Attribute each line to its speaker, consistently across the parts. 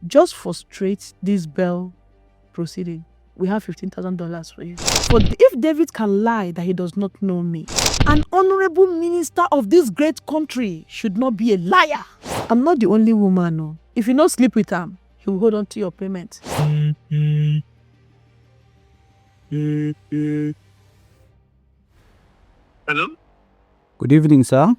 Speaker 1: just for straight this bail proceeding, we have $15,000 for you. But if David can lie that he does not know me, an honorable minister of this great country should not be a liar. I'm not the only woman. No. If you don't sleep with him, he will hold on to your payment.
Speaker 2: Hello?
Speaker 3: Good evening, sir.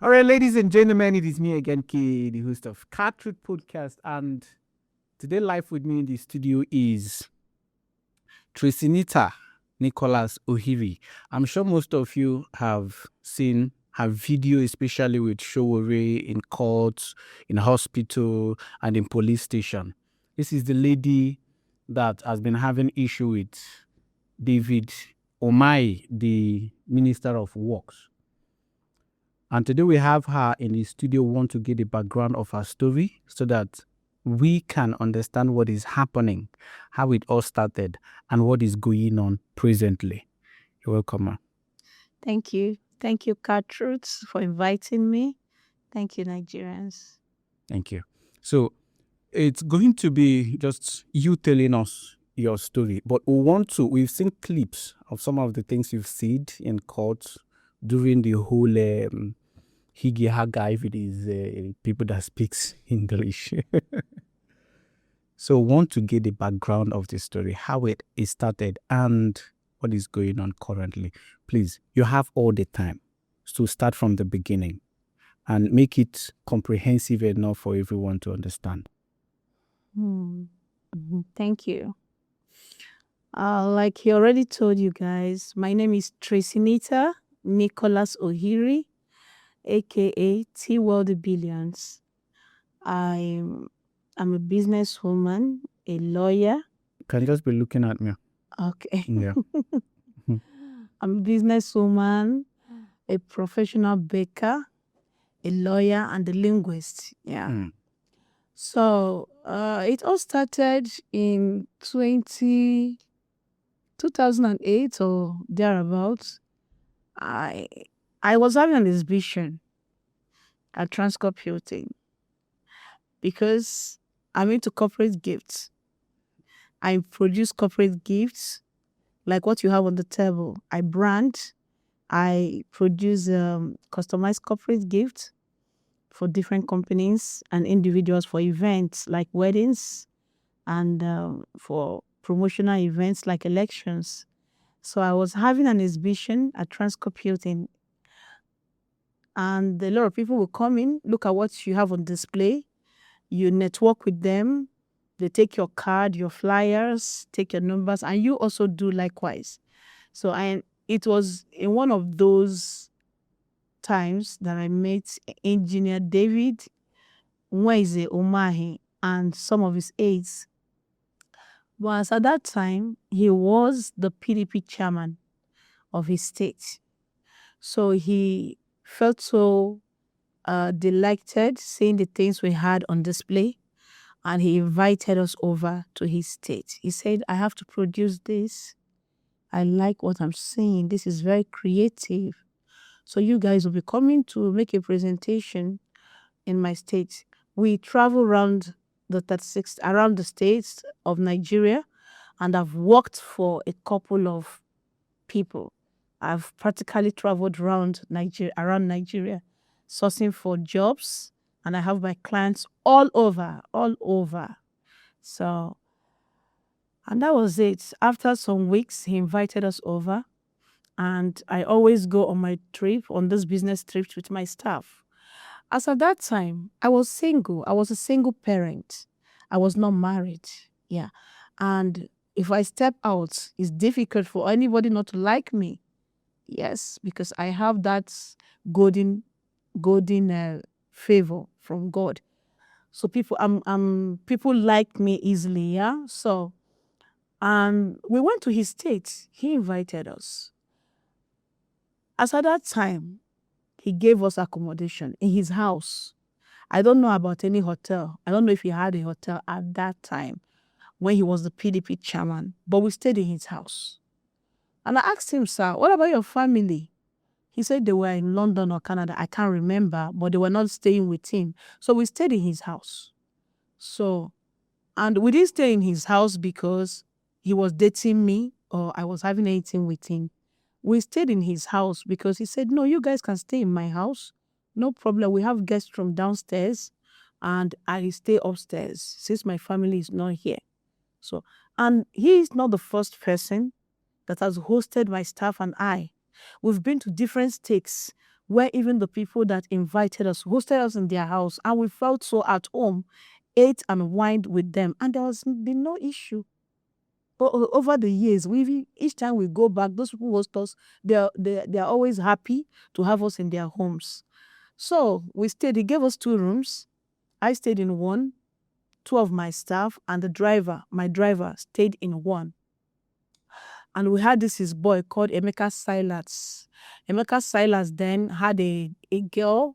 Speaker 3: All right, ladies and gentlemen, it is me again, K, the host of KaaTruths podcast, and today live with me in the studio is Tracy Ohiri. I'm sure most of you have seen her video, especially with Showore in court, in hospital, and in police station. This is the lady that has been having issue with Dave Umahi, the Minister of Works. And today we have her in the studio. We want to get the background of her story so that we can understand what is happening, how it all started, and what is going on presently. You're welcome, ma.
Speaker 1: Thank you. Thank you, KaaTruths, for inviting me. Thank you, Nigerians.
Speaker 3: Thank you. So it's going to be just you telling us your story, but we've seen clips of some of the things you've said in court during the whole Higi Hagai with these people that speaks English. So want to get the background of the story, how it started and what is going on currently. Please, you have all the time. So start from the beginning and make it comprehensive enough for everyone to understand.
Speaker 1: Thank you. Like he already told you guys, my name is Tracy Ohiri, aka T World Billions. I'm a businesswoman, a lawyer.
Speaker 3: Can you just be looking at me?
Speaker 1: Okay.
Speaker 3: Yeah.
Speaker 1: I'm a businesswoman, a professional baker, a lawyer, and a linguist. Yeah. So it all started in 2008 or thereabouts. I was having an exhibition at Transcorp Hilton because I'm into corporate gifts. I produce corporate gifts like what you have on the table. I brand. I produce customized corporate gifts for different companies and individuals for events like weddings and for promotional events like elections. So I was having an exhibition at Transcorp Hilton, and a lot of people will come in, look at what you have on display. You network with them. They take your card, your flyers, take your numbers, and you also do likewise. So it was in one of those times that I met engineer David Umahi and some of his aides. But at that time, he was the PDP chairman of his state. So he felt so delighted seeing the things we had on display, and he invited us over to his state. He said, I have to produce this. I like what I'm seeing. This is very creative. So you guys will be coming to make a presentation in my state. We travel around around the states of Nigeria, and I've worked for a couple of people. I've practically traveled around Nigeria, sourcing for jobs, and I have my clients all over. So, and that was it. After some weeks, he invited us over, and I always go on this business trips with my staff. As at that time, I was single. I was a single parent. I was not married. Yeah. And if I step out, it's difficult for anybody not to like me. Yes, because I have that golden favor from God. So people like me easily, yeah. So we went to his state. He invited us. As at that time, he gave us accommodation in his house. I don't know about any hotel. I don't know if he had a hotel at that time when he was the PDP chairman, but we stayed in his house. And I asked him, sir, what about your family? He said they were in London or Canada. I can't remember, but they were not staying with him. So we stayed in his house. So, and we didn't stay in his house because he was dating me or I was having anything with him. We stayed in his house because he said, no, you guys can stay in my house. No problem. We have guests from downstairs and I stay upstairs since my family is not here. So, and he is not the first person that has hosted my staff and I. We've been to different states where even the people that invited us hosted us in their house and we felt so at home, ate and wined with them, and there has been no issue. Over the years, each time we go back, those people host us, they're always happy to have us in their homes. So we stayed, he gave us 2 rooms. I stayed in one, 2 of my staff, and my driver stayed in one. And we had his boy called Emeka Silas. Emeka Silas then had a girl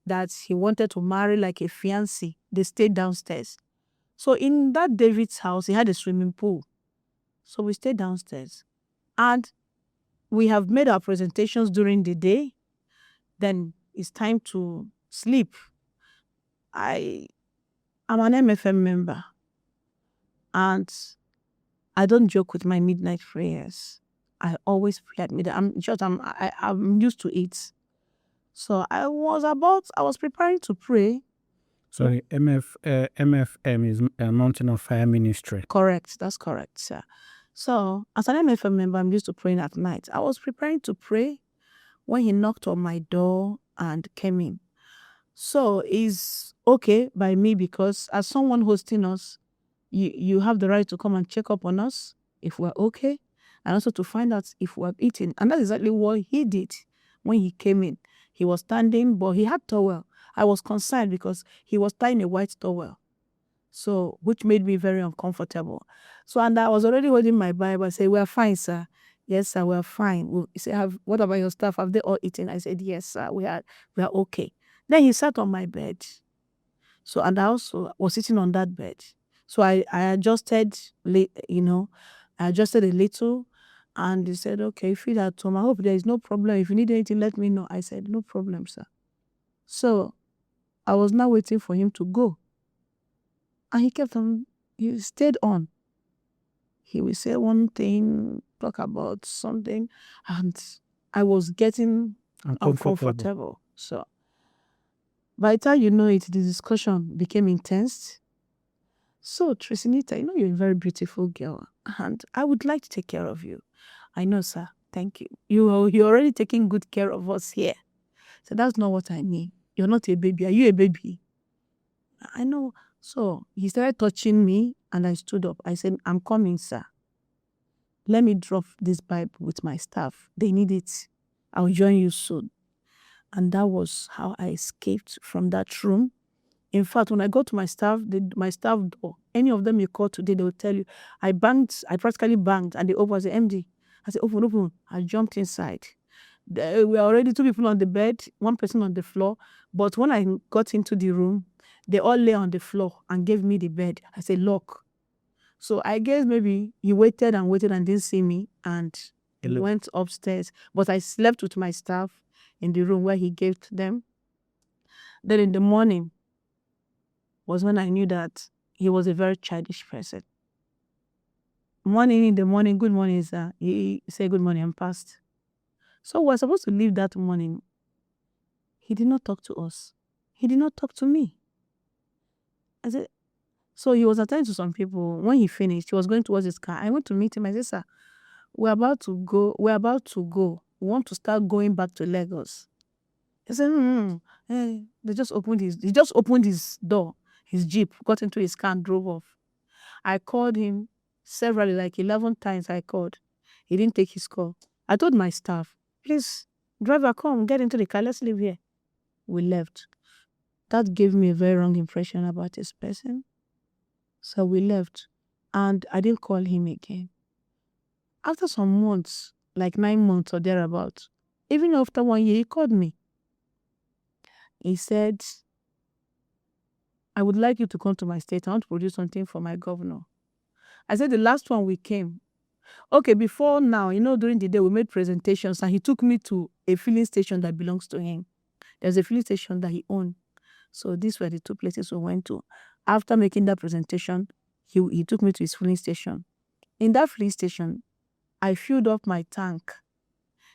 Speaker 1: that he wanted to marry like a fiancé. They stayed downstairs. So in that David's house, he had a swimming pool. So we stayed downstairs. And we have made our presentations during the day. Then it's time to sleep. I'm an MFM member. And I don't joke with my midnight prayers. I always pray at midnight. I'm used to it. So I was preparing to pray.
Speaker 3: Sorry, MFM is a Mountain of Fire Ministry.
Speaker 1: Correct. That's correct, sir. So as an MFM member, I'm used to praying at night. I was preparing to pray when he knocked on my door and came in. So it's okay by me because as someone hosting us, you have the right to come and check up on us if we're okay, and also to find out if we're eating. And that's exactly what he did when he came in. He was standing, but he had towel. I was concerned because he was tying a white towel, so which made me very uncomfortable. So, and I was already holding my Bible. I said, "We're fine, sir." "Yes, sir, we're fine." He said, "What about your staff? Have they all eaten?" I said, "Yes, sir, we are okay." Then he sat on my bed. So, and I also was sitting on that bed. So I adjusted, I adjusted a little, and he said, "Okay, feel at home. I hope there is no problem. If you need anything, let me know." I said, "No problem, sir." So I was now waiting for him to go. And he stayed on. He will say one thing, talk about something, and I was getting uncomfortable. So by the time you know it, the discussion became intense. "So, Tracy, you're a very beautiful girl, and I would like to take care of you." "I know, sir. Thank you. You're already taking good care of us here." So that's not what I mean. "You're not a baby. Are you a baby?" "I know." So he started touching me, and I stood up. I said, "I'm coming, sir. Let me drop this Bible with my staff. They need it. I'll join you soon." And that was how I escaped from that room. In fact, when I go to my staff door, any of them you call today, they will tell you, I practically banged, and they opened. I said, "MD." I said, "Open." I jumped inside. There were already 2 people on the bed, 1 person on the floor. But when I got into the room, they all lay on the floor and gave me the bed. I said, "Lock." So I guess maybe he waited and didn't see me, and he went upstairs. But I slept with my staff in the room where he gave to them. Then in the morning was when I knew that he was a very childish person. In the morning, "Good morning, sir." He said, "Good morning," and passed. So we're supposed to leave that morning. He did not talk to us. He did not talk to me. I said, so he was attending to some people. When he finished, he was going towards his car. I went to meet him. I said, "Sir, we're about to go. We want to start going back to Lagos." He said, he just opened his door, his Jeep, got into his car and drove off. I called him severally, like 11 times I called. He didn't take his call. I told my staff, "Please, driver, come, get into the car, let's leave here." We left. That gave me a very wrong impression about this person. So we left, and I didn't call him again. After some months, like 9 months or thereabouts, even after 1 year, he called me. He said, "I would like you to come to my state. I want to produce something for my governor." I said, "The last one we came, Okay, before now, during the day we made presentations and he took me to a filling station that belongs to him. There's a filling station that he owned. So these were the two places we went to. After making that presentation, he took me to his filling station. In that filling station, I filled up my tank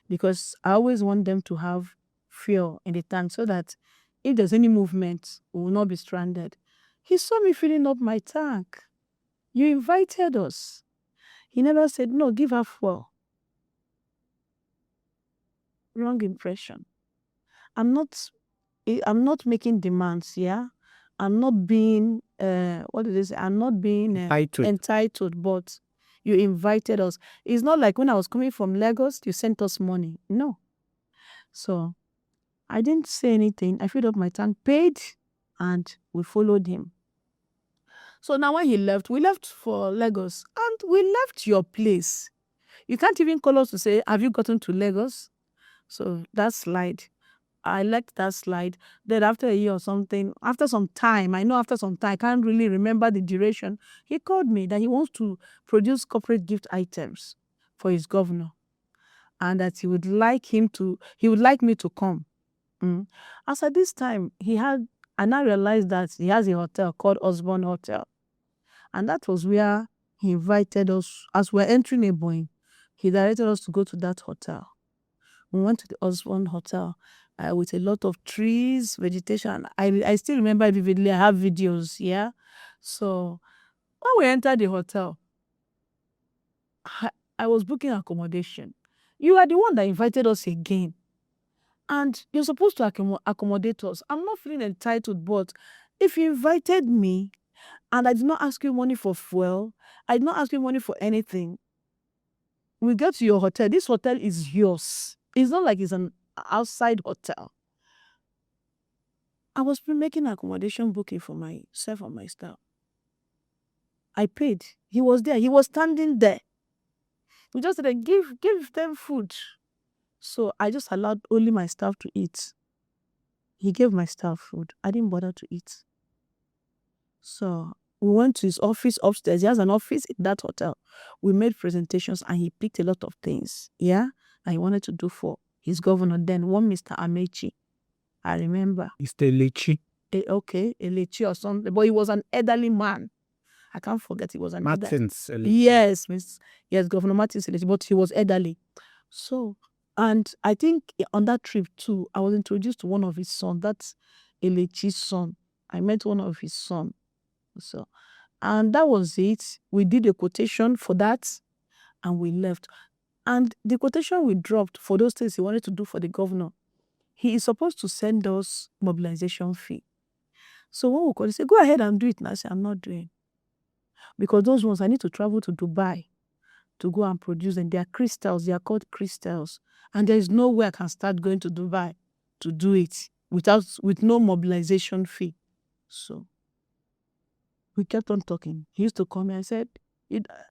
Speaker 1: because I always want them to have fuel in the tank so that if there's any movement, we will not be stranded. He saw me filling up my tank. You invited us. He never said, no, give her fuel. Wrong impression. I'm not making demands, yeah? I'm not being, what did they say? I'm not being entitled, but you invited us. It's not like when I was coming from Lagos, you sent us money. No. So I didn't say anything. I filled up my tank, paid, and we followed him. So now when he left, we left for Lagos and we left your place. You can't even call us to say, have you gotten to Lagos? So that slide, I liked that slide. Then after a year or something, after some time, I can't really remember the duration, he called me that he wants to produce corporate gift items for his governor and that he would like me to come. As at this time, I now realized that he has a hotel called Osborne Hotel. And that was where he invited us. As we're entering Ebonyi, he directed us to go to that hotel. We went to the Osborne Hotel with a lot of trees, vegetation. I still remember vividly. I have videos, yeah? So when we entered the hotel, I was booking accommodation. You are the one that invited us again. And you're supposed to accommodate us. I'm not feeling entitled, but if you invited me and I did not ask you money for fuel, I did not ask you money for anything, we get to your hotel. This hotel is yours. It's not like it's an outside hotel. I was making accommodation booking for myself and my staff. I paid. He was there. He was standing there. We just said, give them food. So I just allowed only my staff to eat. He gave my staff food. I didn't bother to eat. So we went to his office upstairs. He has an office in that hotel. We made presentations and he picked a lot of things, yeah, that he wanted to do for his governor then, one Mr. Amechi. I remember.
Speaker 3: Mr. Lechi.
Speaker 1: Okay, a Lechi or something. But he was an elderly man. I can't forget he was an
Speaker 3: Martins.
Speaker 1: Yes, Governor Martins Lechi, but he was elderly. So, and I think on that trip too, I was introduced to one of his sons. That's Lechi's son. I met one of his sons. So, and that was it. We did a quotation for that and we left. And the quotation we dropped for those things he wanted to do for the governor, he is supposed to send us mobilization fee. So when we called, he said, go ahead and do it. And I said, I'm not doing. Because those ones, I need to travel to Dubai to go and produce them. They are crystals. They are called crystals. And there is no way I can start going to Dubai to do it with no mobilization fee. So we kept on talking. He used to come and I said,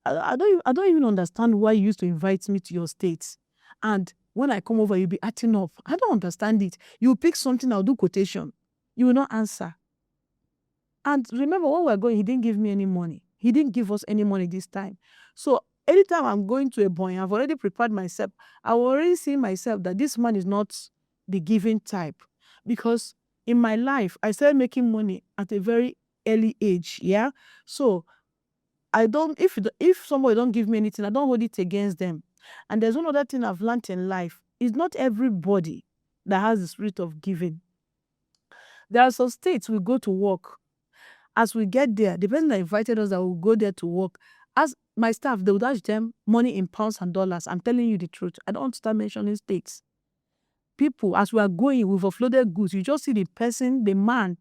Speaker 1: I don't even understand why you used to invite me to your state. And when I come over, you'll be acting up. I don't understand it. You pick something, I'll do quotation. You will not answer. And remember, when we were going, he didn't give me any money. He didn't give us any money this time. So anytime I'm going to Ebonyi, I've already prepared myself. I've already seen myself that this man is not the giving type. Because in my life, I started making money at a very early age, yeah? So I don't, if somebody don't give me anything, I don't hold it against them. And there's one other thing I've learned in life. It's not everybody that has the spirit of giving. There are some states we go to work. As we get there, the person that invited us that will go there to work, as my staff, they would ask them money in pounds and dollars. I'm telling you the truth. I don't want to start mentioning states. People, as we are going, we've offloaded goods. You just see the person, the man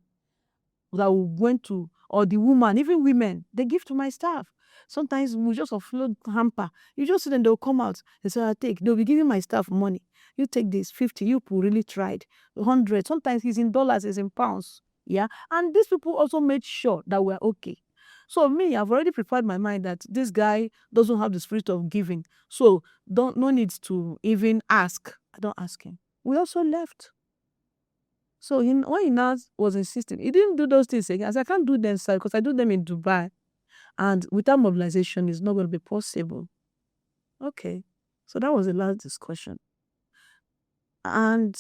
Speaker 1: that we went to, or the woman, even women, they give to my staff. Sometimes we just offload hamper. You just see them, they'll come out. They say, I take. They'll be giving my staff money. You take this, 50. You really tried. 100. Sometimes it's in dollars, it's in pounds. Yeah. And these people also made sure that we're okay. So me, I've already prepared my mind that this guy doesn't have the spirit of giving. So no need to even ask. I don't ask him. We also left. So when he now was insisting, he didn't do those things again. I said, I can't do them, sir, because I do them in Dubai. And without mobilization, it's not going to be possible. Okay. So that was the last discussion. And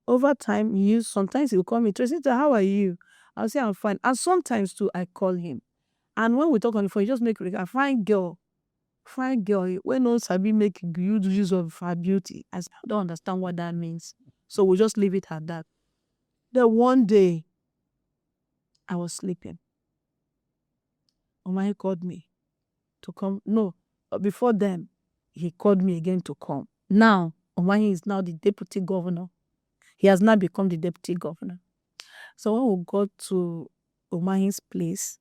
Speaker 1: over time, sometimes he will call me, Tracy, how are you? I'll say I'm fine. And sometimes too, I call him. And when we talk on the phone, he just make a fine girl. When no sabi make good use of her beauty. I don't understand what that means. So we'll just leave it at that. Then one day, I was sleeping. Umahi called me to come. No, before then, he called me again to come. Now, Umahi is now the deputy governor. He has now become the deputy governor. So when we got to Umahi's place,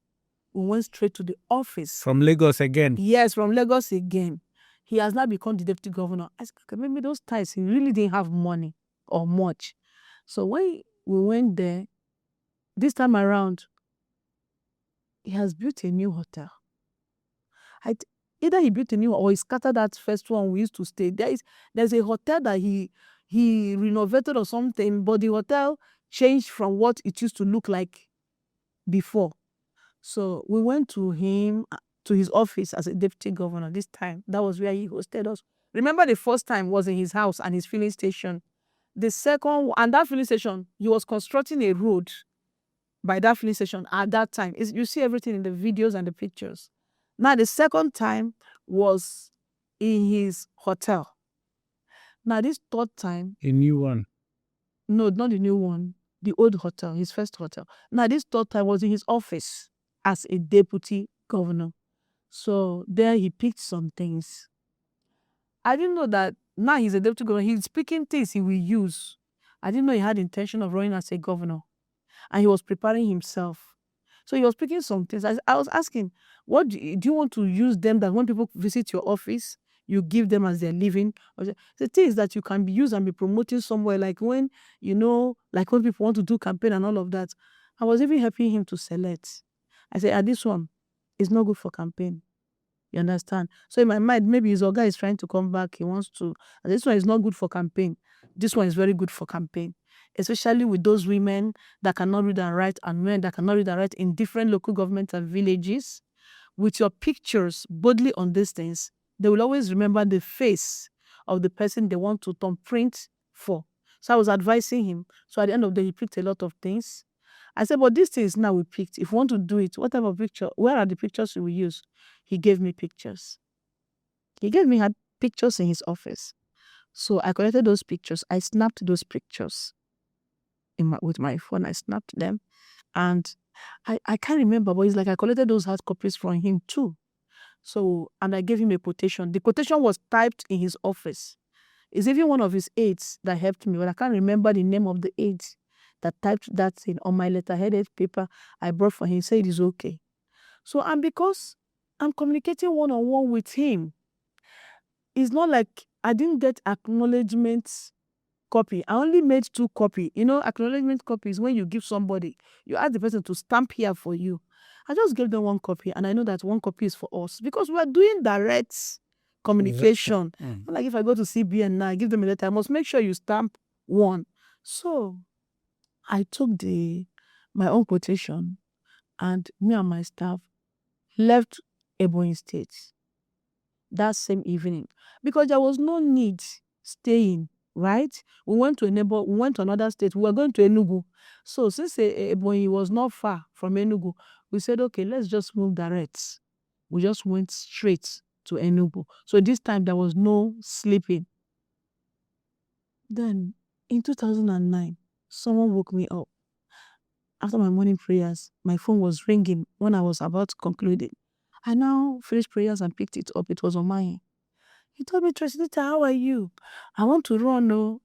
Speaker 1: we went straight to the office.
Speaker 3: From Lagos again?
Speaker 1: Yes, from Lagos again. He has now become the deputy governor. I said, okay, maybe those times he really didn't have money or much. So when we went there, this time around, he has built a new hotel. Either he built a new or he scattered that first one we used to stay. There's a hotel that he renovated or something, but the hotel changed from what it used to look like before. So we went to his office as a deputy governor this time. That was where he hosted us. Remember, the first time was in his house and his filling station. The second, and that filling station, he was constructing a road by that filling station at that time. You see everything in the videos and the pictures. Now, the second time was in his hotel. Now, this third time...
Speaker 3: A new one?
Speaker 1: No, not the new one. The old hotel, his first hotel. Now, this third time was in his office as a deputy governor. So there he picked some things. I didn't know that now he's a deputy governor. He's picking things he will use. I didn't know he had intention of running as a governor. And he was preparing himself. So he was picking some things. I was asking, what do you want to use them that when people visit your office, you give them as they're living? The thing is that you can be used and be promoting somewhere, like when, like when people want to do campaign and all of that. I was even helping him to select. I said, this one is not good for campaign. You understand? So in my mind, maybe his guy is trying to come back. He wants to. This one is not good for campaign. This one is very good for campaign. Especially with those women that cannot read and write and men that cannot read and write in different local governments and villages. With your pictures boldly on these things, they will always remember the face of the person they want to thumbprint for. So I was advising him. So at the end of the day, he picked a lot of things. I said, but these things now we picked. If you want to do it, what type of picture? Where are the pictures we will use? He gave me pictures. He had pictures in his office. So I collected those pictures. I snapped those pictures with my phone. I snapped them. And I can't remember, but it's like I collected those hard copies from him too. So, and I gave him a quotation. The quotation was typed in his office. It's even one of his aides that helped me, but I can't remember the name of the aide that typed that thing on my letterheaded paper I brought for him. He said it is okay. So, and because I'm communicating one-on-one with him, it's not like I didn't get acknowledgement copy. I only made 2 copies. Acknowledgement copies, when you give somebody, you ask the person to stamp here for you. I just gave them 1 copy, and I know that 1 copy is for us because we are doing direct communication. Like if I go to CBN now, I give them a letter, I must make sure you stamp 1. So I took my own quotation, and me and my staff left Ebonyi State that same evening because there was no need staying, right? We went to another state. We were going to Enugu. So since Ebonyi was not far from Enugu, we said, okay, let's just move direct. We just went straight to Enugu. So this time there was no sleeping. Then in 2009, someone woke me up. After my morning prayers, my phone was ringing when I was about to conclude it. I now finished prayers and picked it up. It was Umahi. He told me, Tracy, how are you? I want to run. No,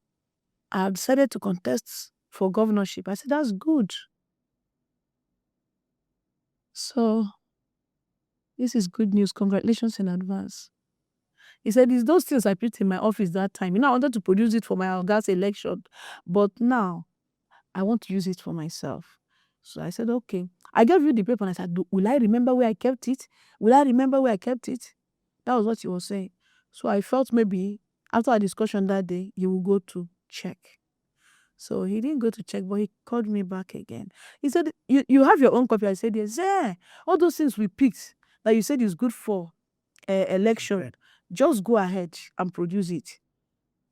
Speaker 1: I've decided to contest for governorship. I said, that's good. So this is good news. Congratulations in advance. He said, it's those things I put in my office that time. I wanted to produce it for my gas election, but now I want to use it for myself. So I said, okay. I gave you the paper and I said, will I remember where I kept it? Will I remember where I kept it? That was what he was saying. So I felt maybe after our discussion that day, he will go to check. So he didn't go to check, but he called me back again. He said, you have your own copy? I said, yes. Yeah. All those things we picked that you said is good for election. Just go ahead and produce it.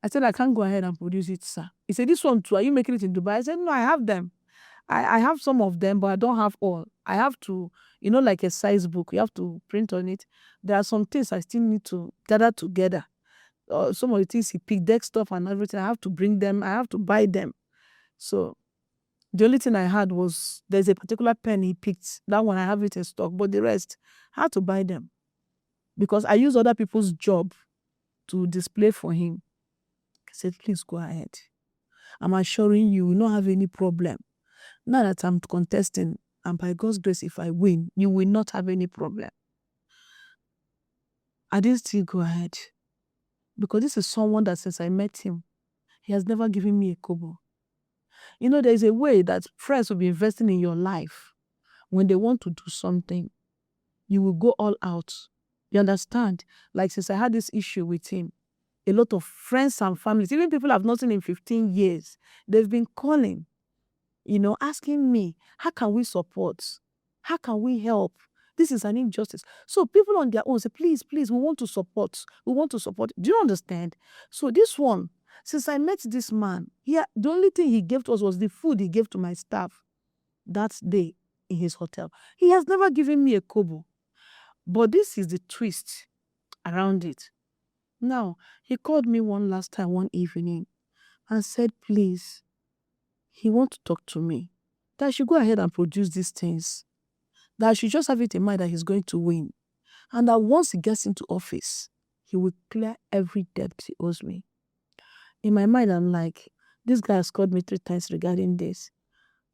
Speaker 1: I said, I can't go ahead and produce it, sir. He said, this one too, are you making it in Dubai? I said, no, I have them. I have some of them, but I don't have all. I have to, like a size book, you have to print on it. There are some things I still need to gather together. Some of the things he picked, deck stuff and everything, I have to bring them, I have to buy them. So the only thing I had was, there's a particular pen he picked. That one I have it in stock, but the rest, I had to buy them. Because I use other people's job to display for him. I said, please go ahead. I'm assuring you, will not have any problem. Now that I'm contesting, and by God's grace, if I win, you will not have any problem. I didn't still go ahead. Because this is someone that since I met him, he has never given me a kobo. There's a way that friends will be investing in your life. When they want to do something, you will go all out. You understand? Like since I had this issue with him, a lot of friends and families, even people I've not seen in 15 years, they've been calling, asking me, how can we support? How can we help? This is an injustice. So people on their own say, please, we want to support. We want to support. Do you understand? So this one, since I met this man, the only thing he gave to us was the food he gave to my staff that day in his hotel. He has never given me a kobo. But this is the twist around it. Now, he called me one last time, one evening, and said, please, he wants to talk to me. That I should go ahead and produce these things. That I should just have it in mind that he's going to win. And that once he gets into office, he will clear every debt he owes me. In my mind, I'm like, this guy has called me 3 times regarding this.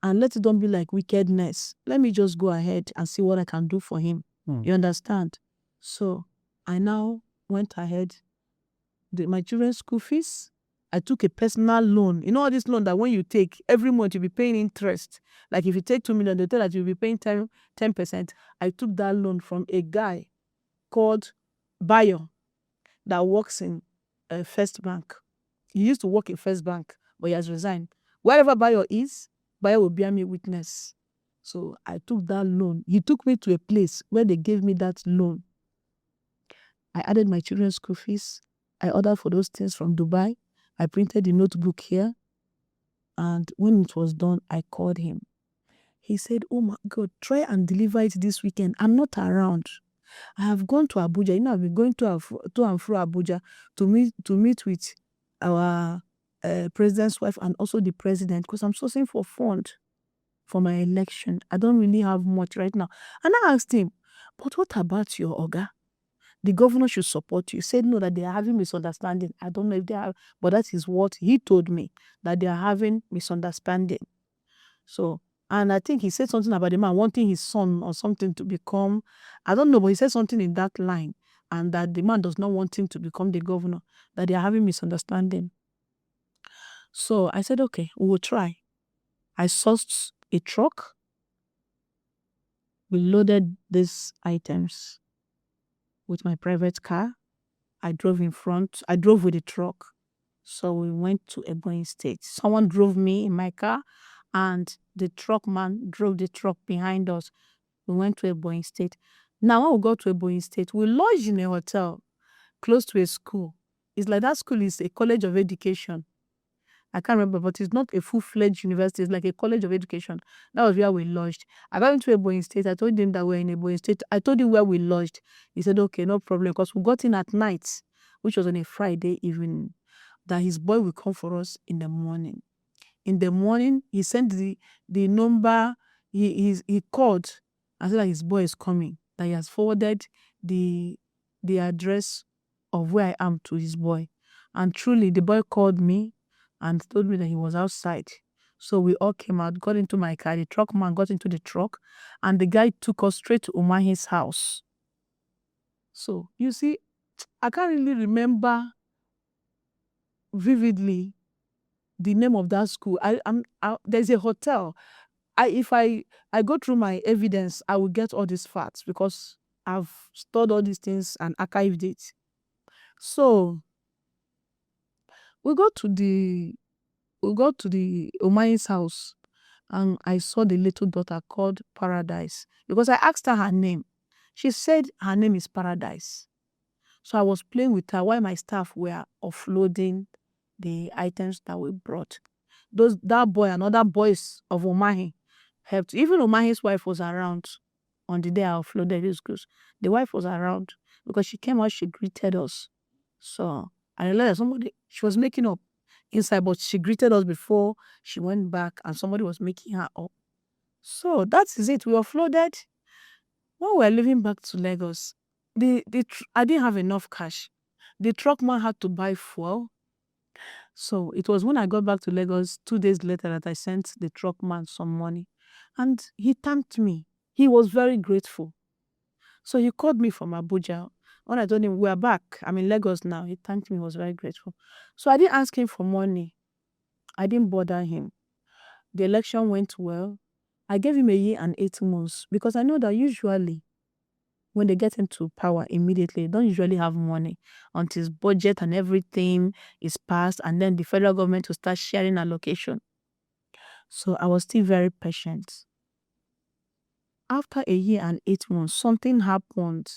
Speaker 1: And let it don't be like wickedness. Let me just go ahead and see what I can do for him. You understand? So I now went ahead, did my children's school fees. I took a personal loan. You know all this loan that when you take, every month you'll be paying interest. Like if you take 2 million, they tell that you'll be paying 10%. I took that loan from a guy called Bayo that works in First Bank. He used to work in First Bank, but he has resigned. Wherever Bayo is, Bayo will bear me witness. So I took that loan. He took me to a place where they gave me that loan. I added my children's school fees. I ordered for those things from Dubai. I printed the notebook here. And when it was done, I called him. He said, oh my God, try and deliver it this weekend. I'm not around. I have gone to Abuja. I've been going to and fro Abuja to meet with our president's wife and also the president because I'm sourcing for fund for my election. I don't really have much right now. And I asked him, but what about your Oga? The governor should support you. He said, no, that they are having misunderstanding. I don't know if they are, but that is what he told me, that they are having misunderstanding. So, and I think he said something about the man wanting his son or something to become, I don't know, but he said something in that line, and that the man does not want him to become the governor, that they are having misunderstanding. So I said, okay, we will try. I sourced a truck. We loaded these items with my private car. I drove in front. I drove with the truck. So we went to Ebonyi State. Someone drove me in my car and the truck man drove the truck behind us. We went to Ebonyi State. Now when we got to Ebonyi State, we lodged in a hotel close to a school. It's like that school is a college of education. I can't remember, but it's not a full-fledged university. It's like a college of education. That was where we lodged. I got into Ebonyi State. I told him that we're in Ebonyi State. I told him where we lodged. He said, okay, no problem. Because we got in at night, which was on a Friday evening, that his boy will come for us in the morning. In the morning, he sent the number. He called and said that his boy is coming, that he has forwarded the address of where I am to his boy. And truly, the boy called me and told me that he was outside. So we all came out, got into my car. The truck man got into the truck, and the guy took us straight to Umahi's house. So, you see, I can't really remember vividly the name of that school. There's a hotel. If I go through my evidence, I will get all these facts because I've stored all these things and archived it. So we got to the Umahi's house, and I saw the little daughter called Paradise because I asked her name. She said her name is Paradise. So I was playing with her while my staff were offloading the items that we brought. That boy and other boys of Umahi helped. Even Umahi's wife was around on the day I offloaded his goods. The wife was around because she came out, she greeted us. So I realized she was making up inside, but she greeted us before she went back and somebody was making her up. So that is it. We offloaded. When we were leaving back to Lagos, I didn't have enough cash. The truck man had to buy fuel. So it was when I got back to Lagos 2 days later that I sent the truck man some money. And he thanked me. He was very grateful. So he called me from Abuja. When I told him, we are back, I'm in Lagos now, he thanked me, he was very grateful. So I didn't ask him for money. I didn't bother him. The election went well. I gave him 1 year and 8 months because I know that usually when they get into power immediately, they don't usually have money until budget and everything is passed, and then the federal government will start sharing allocation. So I was still very patient. After 1 year and 8 months, something happened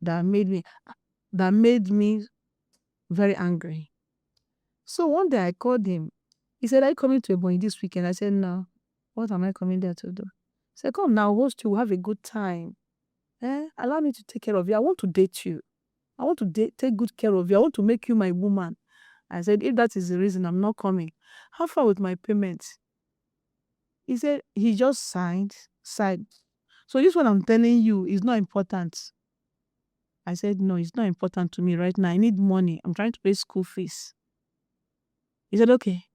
Speaker 1: that made me very angry. So one day I called him. He said, "Are you coming to Ebonyi this weekend?" I said, "No. What am I coming there to do?" He said, "Come now, host you, we'll have a good time. Allow me to take care of you. I want to date you. I want to take good care of you. I want to make you my woman." I said, "If that is the reason, I'm not coming. How far with my payment?" He said, he just signed. So this one I'm telling you is not important. I said, "No, it's not important to me right now. I need money. I'm trying to pay school fees." He said, "Okay."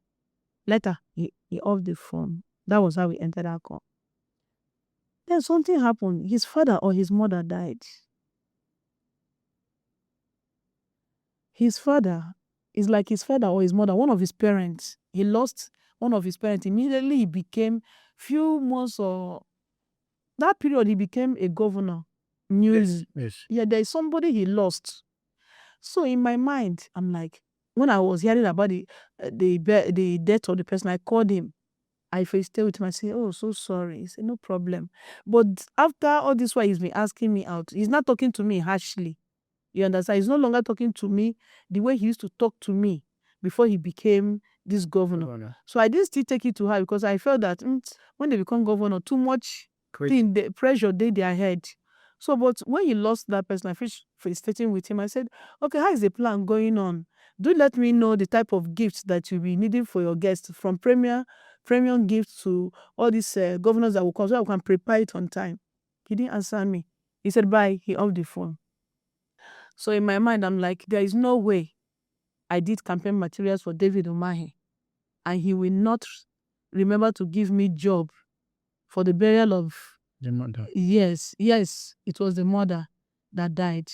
Speaker 1: Later, he off the phone. That was how we entered our call. Then something happened. His father or his mother died. His father is like his father or his mother, one of his parents. He lost one of his parents. Immediately he became, few months or that period, he became a governor.
Speaker 3: Yes.
Speaker 1: Yeah, there is somebody he lost. So in my mind, I'm like, when I was hearing about the death of the person, I called him. I FaceTime with him. I said, "Oh, so sorry." He said, "No problem." But after all this while, he's been asking me out. He's not talking to me harshly. You understand? He's no longer talking to me the way he used to talk to me before he became this governor. So I didn't still take it to her because I felt that when they become governor, too much the pressure they their head. So, but when he lost that person, I finished felicitating with him. I said, "Okay, how is the plan going on? Do let me know the type of gifts that you'll be needing for your guests, from premium gifts to all these governors that will come, so I can prepare it on time." He didn't answer me. He said, "Bye." He off the phone. So in my mind, I'm like, there is no way I did campaign materials for David Umahi and he will not remember to give me job for the burial of
Speaker 3: the mother.
Speaker 1: Yes, it was the mother that died.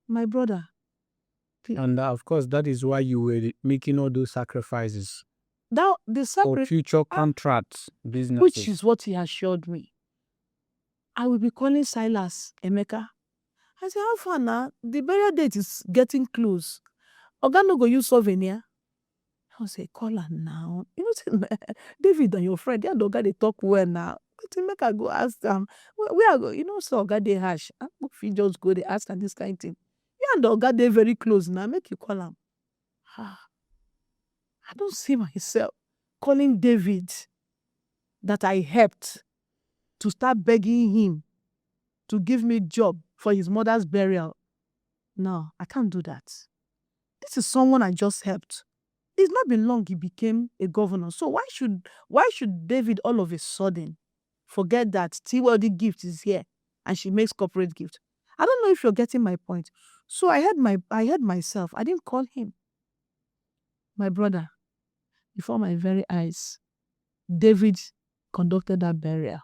Speaker 1: My brother.
Speaker 3: And of course, that is why you were making all those sacrifices for future contracts, businesses.
Speaker 1: Which is what he assured me. I will be calling Silas, Emeka. I said, "How far now? The burial date is getting close. Oga no go use souvenir." I say, "Call her now. You know, David and your friend, they are the Oga, they talk well now. But make I go ask them. Where I go? You know, so Oga they harsh. If you just go, they ask and this kind of thing. You and the Oga, they very close now. Make you call him." I don't see myself calling David that I helped to start begging him to give me job for his mother's burial. No, I can't do that. This is someone I just helped. It's not been long he became a governor. So why should David all of a sudden forget that Tiwadi gift is here and she makes corporate gift? I don't know if you're getting my point. So I had myself. I didn't call him. My brother, before my very eyes, David conducted that burial.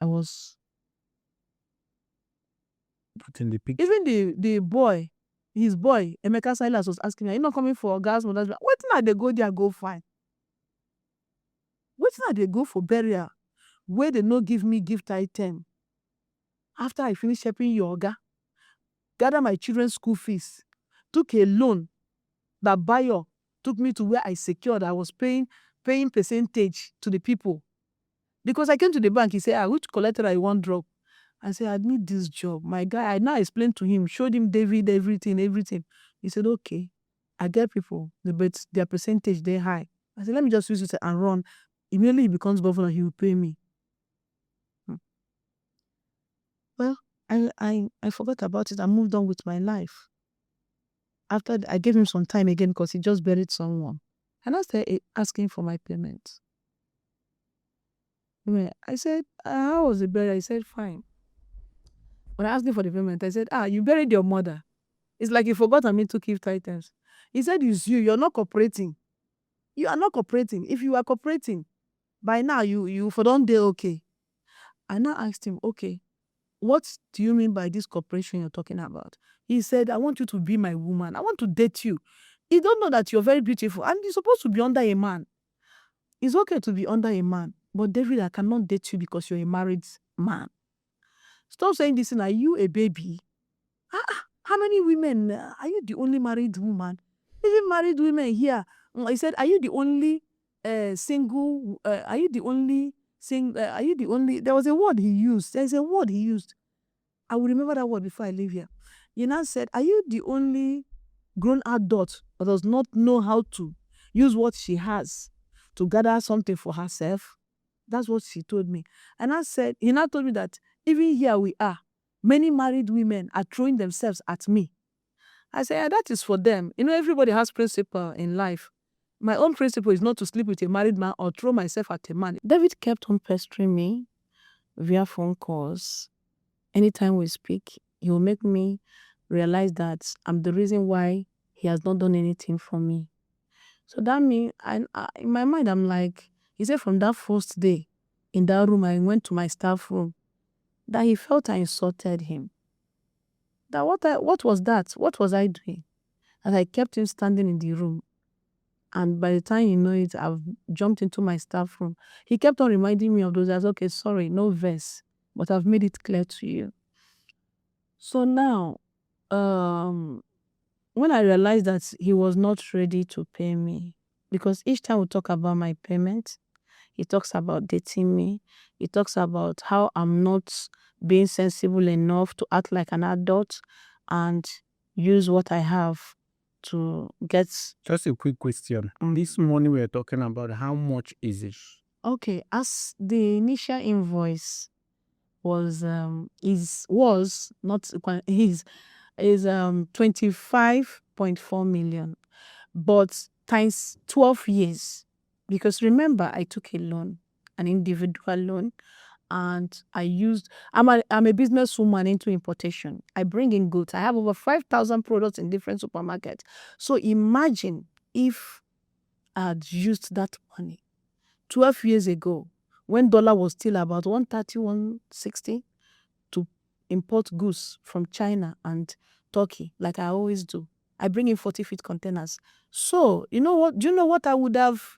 Speaker 1: I was
Speaker 3: put in the picture.
Speaker 1: Even the boy, his boy, Emeka Silas, was asking me, "Are you not coming for Oga's mother's burial?" What now they go there, go fine. What now they go for burial where they no give me gift item? After I finish helping your Oga, gather my children's school fees, took a loan that Bayo took me to where I secured. I was paying percentage to the people. Because I came to the bank, he said, "Which collateral you want drop?" I said, I need this job. My guy, I now explained to him, showed him David, everything. He said, okay, I get people, but their percentage, they're high. I said, let me just use it and run. Immediately he becomes governor, he will pay me. Well, I forgot about it. I moved on with my life. After I gave him some time again because he just buried someone. And I started asking for my payment. I said, how was the burial? He said, fine. When I asked him for the payment, I said, you buried your mother. It's like you forgot me to give titles. He said, it's you. You're not cooperating. You are not cooperating. If you are cooperating, by now you for don't day okay. I now asked him, okay, what do you mean by this cooperation you're talking about? He said, I want you to be my woman. I want to date you. You don't know that you're very beautiful and you're supposed to be under a man. It's okay to be under a man, but David, I cannot date you because you're a married man. Stop saying this. Are you a baby? How many women? Are you the only married woman? Even married women here. He said, are you the only single? Are you the only single? Are you the only? There was a word he used. There's a word he used. I will remember that word before I leave here. He now said, are you the only grown adult that does not know how to use what she has to gather something for herself? That's what she told me. And I said, he now told me that even here we are, many married women are throwing themselves at me. I said, yeah, that is for them. Everybody has principle in life. My own principle is not to sleep with a married man or throw myself at a man. David kept on pestering me via phone calls. Anytime we speak, he will make me realize that I'm the reason why he has not done anything for me. So that means, in my mind, I'm like, he said from that first day in that room, I went to my staff room, that he felt I insulted him. That what was that? What was I doing? And I kept him standing in the room. And by the time you know it, I've jumped into my staff room. He kept on reminding me of those. I said, okay, sorry, no verse, but I've made it clear to you. So now, when I realized that he was not ready to pay me, because each time we talk about my payment, he talks about dating me. He talks about how I'm not being sensible enough to act like an adult and use what I have to get.
Speaker 3: Just a quick question. This money we're talking about, how much is it?
Speaker 1: Okay, as the initial invoice was 25.4 million, but times 12 years. Because remember, I took a loan, an individual loan, and I'm a businesswoman into importation. I bring in goods. I have over 5,000 products in different supermarkets. So imagine if I had used that money 12 years ago, when dollar was still about 130, 160, to import goods from China and Turkey, like I always do. I bring in 40-feet containers. So, you know what? Do you know what I would have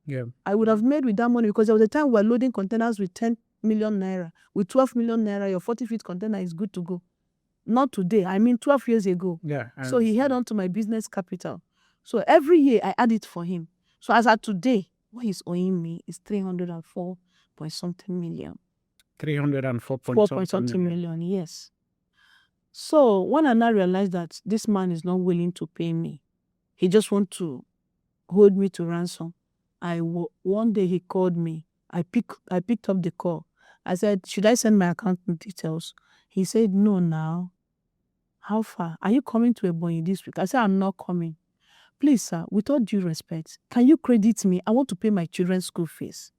Speaker 1: made with that money? Because there was a time we were loading containers with 10 million naira. With 12 million naira, your 40-feet container is good to go. Not today. I mean 12 years ago. So he held on to my business capital. So every year I add it for him. So as of today, what he's owing me is 304 point something million.
Speaker 3: 304
Speaker 1: 4 point something million, yes. So when I now realized that this man is not willing to pay me, he just wants to hold me to ransom. One day he called me. I picked up the call. I said, should I send my account details? He said, no now. How far? Are you coming to Ebonyi this week? I said, I'm not coming. Please, sir, with all due respect, can you credit me? I want to pay my children's school fees.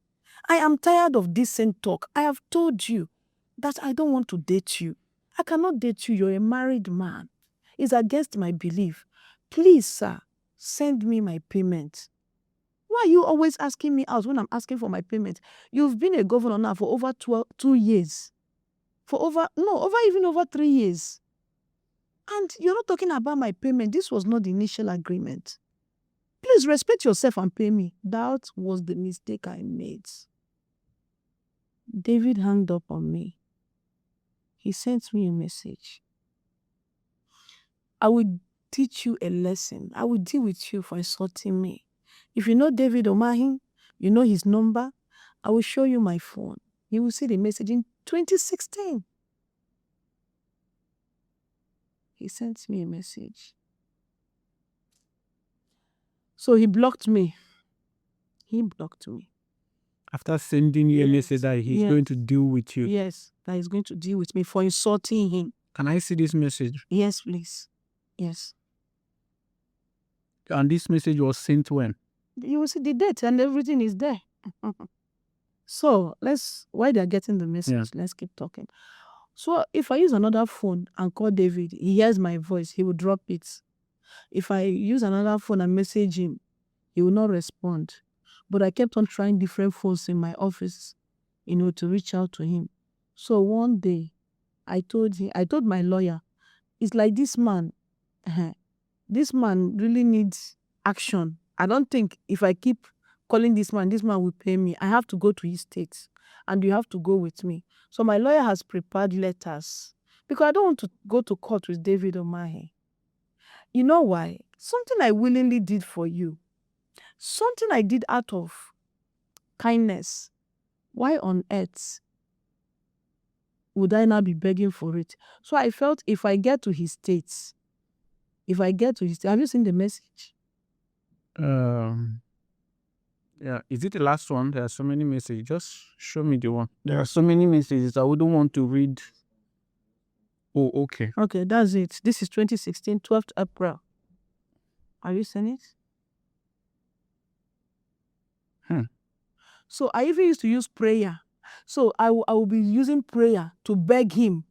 Speaker 1: I am tired of decent talk. I have told you that I don't want to date you. I cannot date you. You're a married man. It's against my belief. Please, sir, send me my payment. Why are you always asking me out when I'm asking for my payment? You've been a governor now for over 2 years. Over 3 years. And you're not talking about my payment. This was not the initial agreement. Please respect yourself and pay me. That was the mistake I made. David hung up on me. He sent me a message. I will teach you a lesson. I will deal with you for insulting me. If you know David Umahi, you know his number, I will show you my phone. You will see the message in 2016. He sent me a message. So he blocked me. He blocked me.
Speaker 3: After sending you a message that he's going to deal with you.
Speaker 1: Yes, that he's going to deal with me for insulting him.
Speaker 3: Can I see this message?
Speaker 1: Yes, please. Yes.
Speaker 3: And this message was sent when?
Speaker 1: You will see the date and everything is there. So while they're getting the message, let's keep talking. So if I use another phone and call David, he hears my voice, he will drop it. If I use another phone and message him, he will not respond. But I kept on trying different phones in my office, to reach out to him. So one day, I told my lawyer, it's like this man really needs action. I don't think if I keep calling this man will pay me. I have to go to his state and you have to go with me. So my lawyer has prepared letters because I don't want to go to court with David Umahi. You know why? Something I willingly did for you. Something I did out of kindness. Why on earth would I not be begging for it? So I felt if I get to his state, have you seen the message?
Speaker 3: Yeah, is it the last one? There are so many messages. Just show me the one. There are so many messages. I wouldn't want to read. Oh, okay.
Speaker 1: Okay, that's it. This is 2016, 12th April. Have you seen it? So I even used to use prayer. So I will be using prayer to beg him.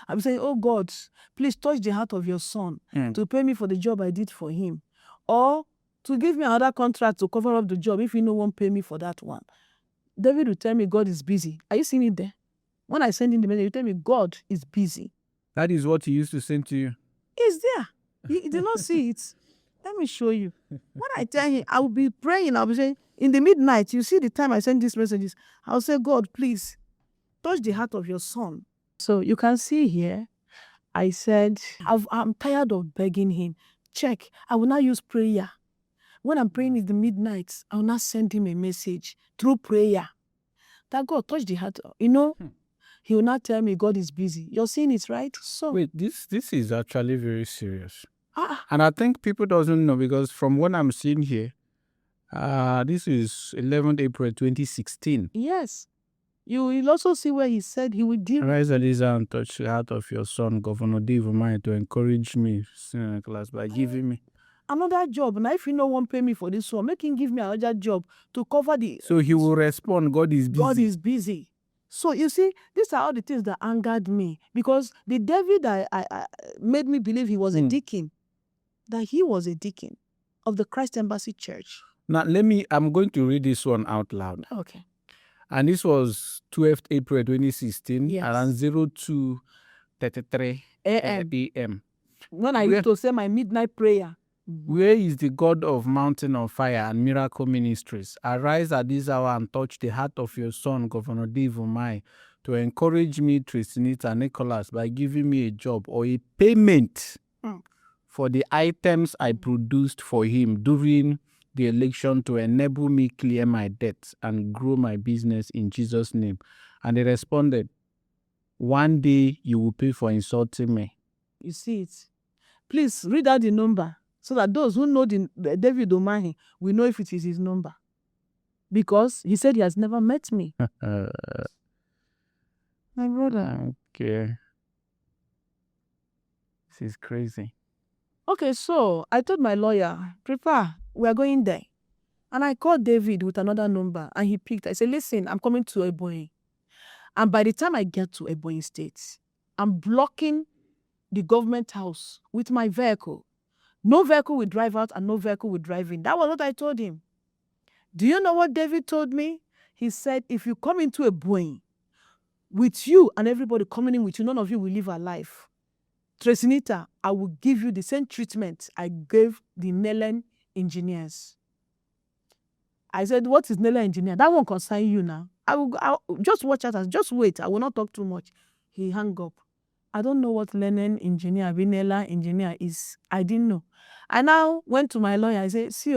Speaker 1: I'll be saying, oh God, please touch the heart of your son to pay me for the job I did for him. Or to give me another contract to cover up the job if no one pay me for that one. David will tell me God is busy. Are you seeing it there? When I send in the message, you tell me God is busy.
Speaker 3: That is what he used to send to you?
Speaker 1: It's there. You did not see it. Let me show you. When I tell him, I will be praying. I'll be saying, in the midnight, you see the time I send these messages, I'll say, God, please, touch the heart of your son. So you can see here, I said, I'm tired of begging him. Check. I will not use prayer. When I'm praying in the midnight, I will not send him a message through prayer. That God touch the heart. He will not tell me God is busy. You're seeing it, right? So
Speaker 3: wait, this is actually very serious. And I think people doesn't know because from what I'm seeing here, this is 11th April 2016.
Speaker 1: Yes. You will also see where he said he would deal.
Speaker 3: Rise Eliza and touch the heart of your son, Governor Dave Umahi, to encourage me in class by giving me
Speaker 1: another job. Now, if no one pay me for this one, make him give me another job to cover the.
Speaker 3: So he will respond, God is busy.
Speaker 1: God is busy. So you see, these are all the things that angered me because the David I made me believe he was a deacon, that he was a deacon of the Christ Embassy Church.
Speaker 3: Now, I'm going to read this one out loud.
Speaker 1: Okay.
Speaker 3: And this was 12th April 2016,
Speaker 1: yes.
Speaker 3: around 02:33 a.m.
Speaker 1: When I used to say my midnight prayer.
Speaker 3: Where is the God of Mountain of Fire and Miracle Ministries? Arise at this hour and touch the heart of your son, Governor Dave Umahi, to encourage me, Tracy and Nicholas, by giving me a job or a payment for the items I produced for him during the election to enable me clear my debts and grow my business in Jesus' name. And they responded, one day you will pay for insulting me.
Speaker 1: You see it. Please read out the number so that those who know the David Umahi will know if it is his number. Because he said he has never met me. My brother.
Speaker 3: Okay. This is crazy.
Speaker 1: Okay, so I told my lawyer, prepare, we are going there. And I called David with another number and he picked. I said, listen, I'm coming to Ebonyi. And by the time I get to Ebonyi State, I'm blocking the government house with my vehicle. No vehicle will drive out and no vehicle will drive in. That was what I told him. Do you know what David told me? He said, if you come into Ebonyi, with you and everybody coming in with you, none of you will live alive. Tracy, I will give you the same treatment I gave the Nelen engineers. I said, what is Nelen engineer? That won't concern you now. I'll just watch out. Just wait. I will not talk too much. He hung up. I don't know what Nelen engineer, Nelen engineer is. I didn't know. I now went to my lawyer. I said, see,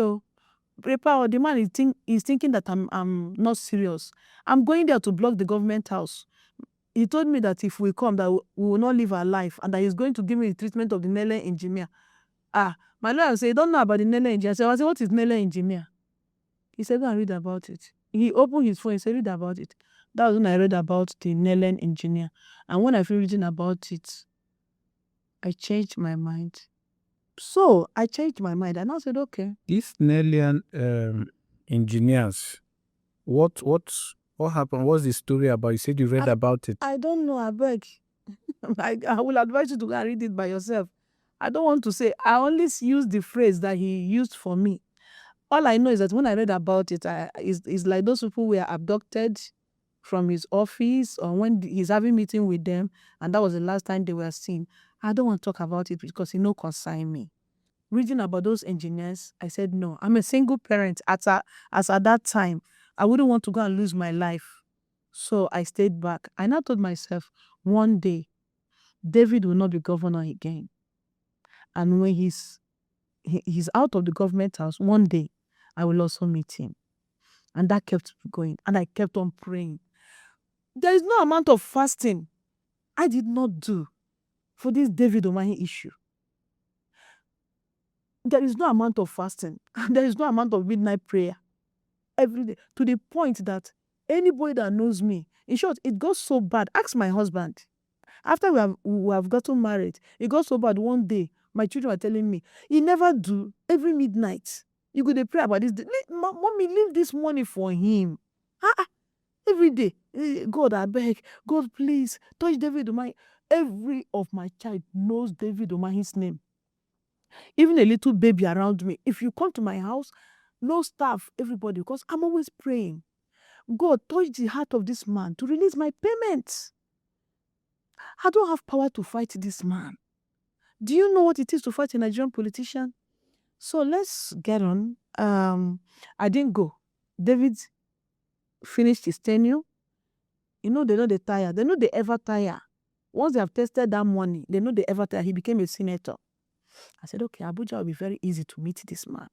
Speaker 1: prepare. The man is thinking that I'm not serious. I'm going there to block the government house. He told me that if we come, that we will not live our life, and that he's going to give me the treatment of the Nele engineer. My lawyer said, you don't know about the Nele engineer. I said, what is Nele engineer? He said, go and read about it. He opened his phone, he said, read about it. That was when I read about the Nele engineer. And when I feel reading about it, I changed my mind. So I changed my mind, and I said, okay.
Speaker 3: These Nelian engineers, what happened? What's the story about? You said you read about it.
Speaker 1: I don't know, I beg. I will advise you to go and read it by yourself. I don't want to say. I only use the phrase that he used for me. All I know is that when I read about it, it's like those people were abducted from his office, or when he's having meeting with them, and that was the last time they were seen. I don't want to talk about it because it no concern me. Reading about those engineers, I said no. I'm a single parent. As at that time, I wouldn't want to go and lose my life. So I stayed back. I now told myself, one day, David will not be governor again. And when he's out of the government house, one day, I will also meet him. And that kept going. And I kept on praying. There is no amount of fasting I did not do for this David Umahi issue. There is no amount of fasting. There is no amount of midnight prayer every day, to the point that anybody that knows me, in short, it got so bad. Ask my husband. After we have gotten married, it got so bad one day. My children were telling me, he never do every midnight. You go to pray about this. Mommy, leave this money for him. Every day. God, I beg. God, please, touch David Umahi. Every of my child knows David Umahi's name. Even a little baby around me. If you come to my house, no staff, everybody, because I'm always praying. God, touch the heart of this man to release my payments. I don't have power to fight this man. Do you know what it is to fight a Nigerian politician? So let's get on. I didn't go. David finished his tenure. They know they tire. They know they ever tire. Once they have tested that money, they know they ever tire. He became a senator. I said, okay, Abuja will be very easy to meet this man.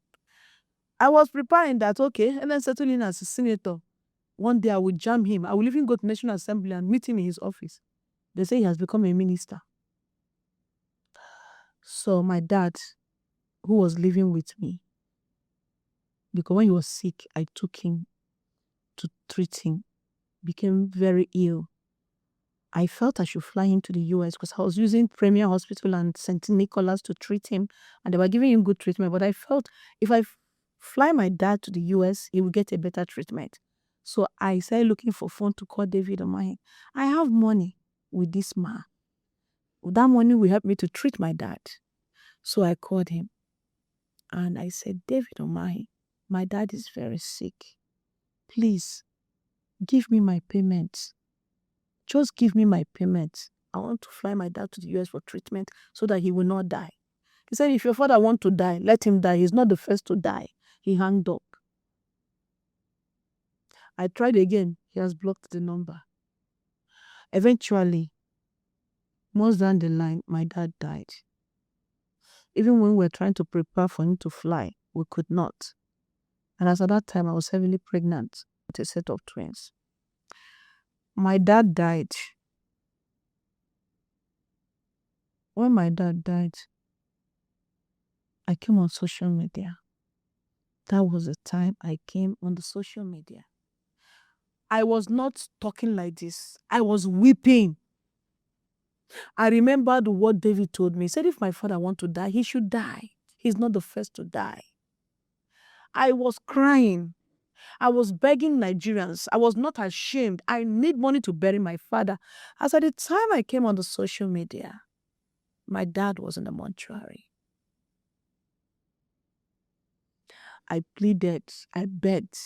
Speaker 1: I was preparing that, okay, and then settle in as a senator. One day I will jam him. I will even go to National Assembly and meet him in his office. They say he has become a minister. So my dad, who was living with me, because when he was sick, I took him to treat him, became very ill. I felt I should fly him to the US because I was using Premier Hospital and St. Nicholas to treat him, and they were giving him good treatment. But I felt if I fly my dad to the US, he will get a better treatment. So I started looking for phone to call David Umahi. I have money with this man. That money will help me to treat my dad. So I called him and I said, David Umahi, my dad is very sick. Please give me my payments. Just give me my payments. I want to fly my dad to the US for treatment so that he will not die. He said, if your father wants to die, let him die. He's not the first to die. He hanged up. I tried again. He has blocked the number. Eventually, months down the line, my dad died. Even when we were trying to prepare for him to fly, we could not. And as at that time, I was heavily pregnant with a set of twins. My dad died. When my dad died, I came on social media. That was the time I came on the social media. I was not talking like this. I was weeping. I remembered what David told me. He said, if my father wants to die, he should die. He's not the first to die. I was crying. I was begging Nigerians. I was not ashamed. I need money to bury my father. As at the time I came on the social media, my dad was in the mortuary. I pleaded. I begged.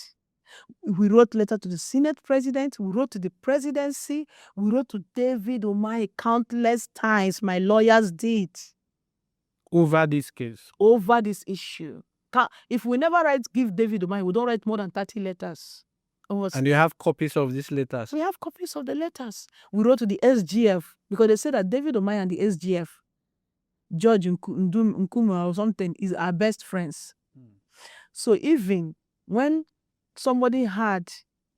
Speaker 1: We wrote letter to the Senate president. We wrote to the presidency. We wrote to David Umahi countless times. My lawyers did.
Speaker 3: Over this case?
Speaker 1: Over this issue. If we never give David Umahi, we don't write more than 30 letters.
Speaker 3: And you have copies of these letters?
Speaker 1: We have copies of the letters. We wrote to the SGF because they said that David Umahi and the SGF, George Nkuma or something, is our best friends. So even when somebody heard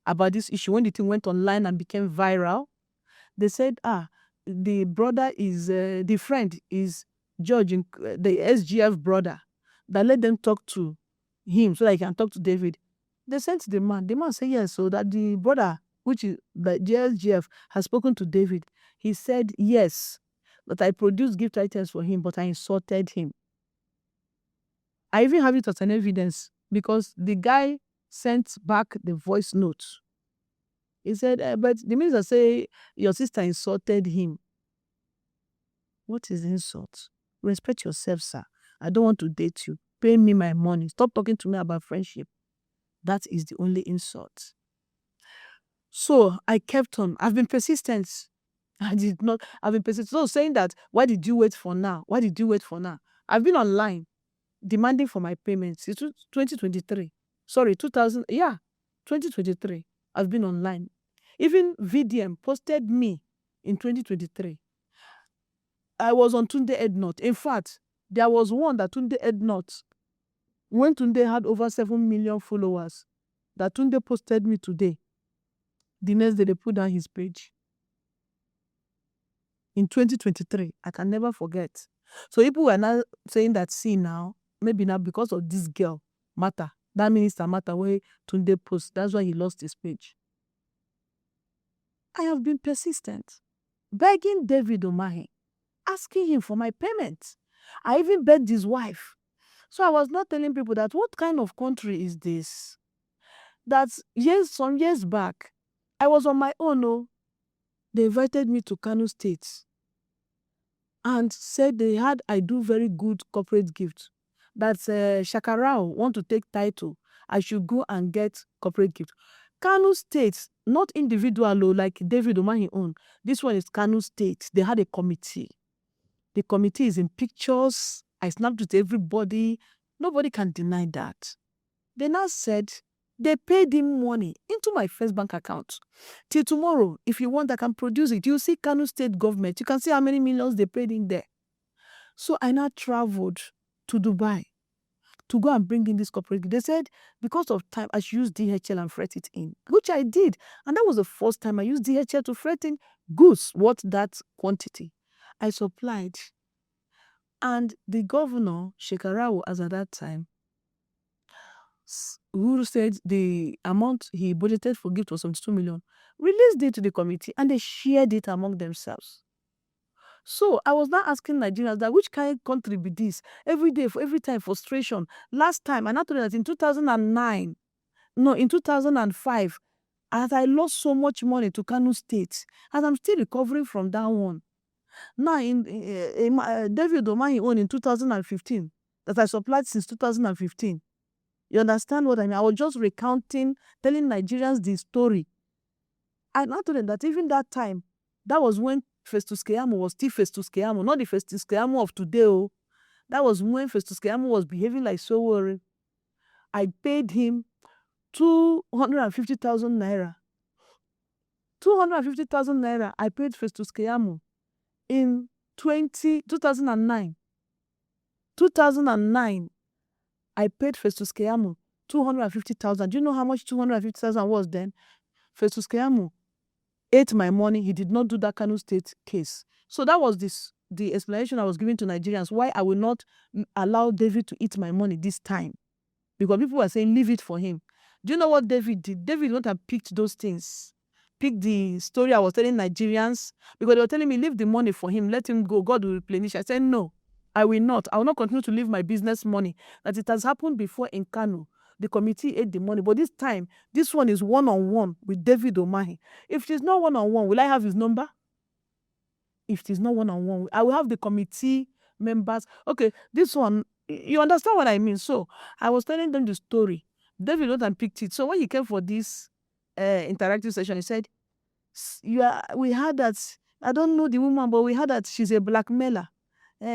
Speaker 1: about this issue, when the thing went online and became viral, They said, the brother is, the friend is George, the SGF brother, that let them talk to him so that he can talk to David. They sent the man. The man said yes, so that the brother, which is the SGF, has spoken to David. He said yes, that I produced gift items for him, but I insulted him. I even have it as an evidence because the guy sent back the voice note. He said, but the minister say your sister insulted him. What is insult? Respect yourself, sir. I don't want to date you. Pay me my money. Stop talking to me about friendship. That is the only insult. So I kept on. I've been persistent. I've been persistent. So saying that, why did you wait for now? Why did you wait for now? I've been online demanding for my payments. It's 2023. Sorry, 2023. I've been online. Even VDM posted me in 2023. I was on Tunde Ednot. In fact, there was one that Tunde Ednot, when Tunde had over 7 million followers, that Tunde posted me today. The next day, they put down his page. In 2023, I can never forget. So people were now saying that, see now, maybe now because of this girl matter, that minister matter where Tunde post, that's why he lost his page. I have been persistent, begging David Umahi, asking him for my payment. I even begged his wife. So I was not telling people that what kind of country is this? That some years back, I was on my own. Oh, they invited me to Kano State and said I do very good corporate gift. That Shakarao want to take title. I should go and get corporate gift. Kano State, not individual, like David Umahi own. This one is Kano State. They had a committee. The committee is in pictures. I snapped with everybody. Nobody can deny that. They now said they paid him money into my first bank account. Till tomorrow, if you want, I can produce it. You see Kano State government. You can see how many millions they paid in there. So I now traveled to Dubai to go and bring in this corporate. They said, because of time, I should use DHL and freight it in, which I did. And that was the first time I used DHL to freight in goods, what that quantity. I supplied. And the governor, Shekarau, as at that time, who said the amount he budgeted for gift was 72 million, released it to the committee and they shared it among themselves. So I was now asking Nigerians that which kind of country be this? Every day, for every time, frustration. Last time, and I told you that in 2009, no, in 2005, as I lost so much money to Kano State, as I'm still recovering from that one. Now, in David Umahi own in 2015, that I supplied since 2015. You understand what I mean? I was just recounting, telling Nigerians the story. I now told them that even that time, that was when Festus Keyamo was still Festus Keyamo, not the Festus Keyamo of today. Oh. That was when Festus Keyamo was behaving like so worried. I paid him 250,000 naira. 250,000 naira I paid Festus Keyamo in 2009. 2009, I paid Festus Keyamo 250,000. Do you know how much 250,000 was then? Festus Keyamo ate my money. He did not do that Kano State case. So that was the explanation I was giving to Nigerians why I will not allow David to eat my money this time. Because people were saying, leave it for him. Do you know what David did? David would not have picked those things. Picked the story I was telling Nigerians. Because they were telling me, leave the money for him. Let him go. God will replenish. I said, no, I will not. I will not continue to leave my business money. That it has happened before in Kano. The committee ate the money. But this time, this one is one-on-one with David Umahi. If it is not one-on-one, will I have his number? If it is not one-on-one, I will have the committee members. Okay, this one, you understand what I mean? So I was telling them the story. David went and picked it. So when he came for this interactive session, he said, we heard that, I don't know the woman, but we heard that she's a blackmailer.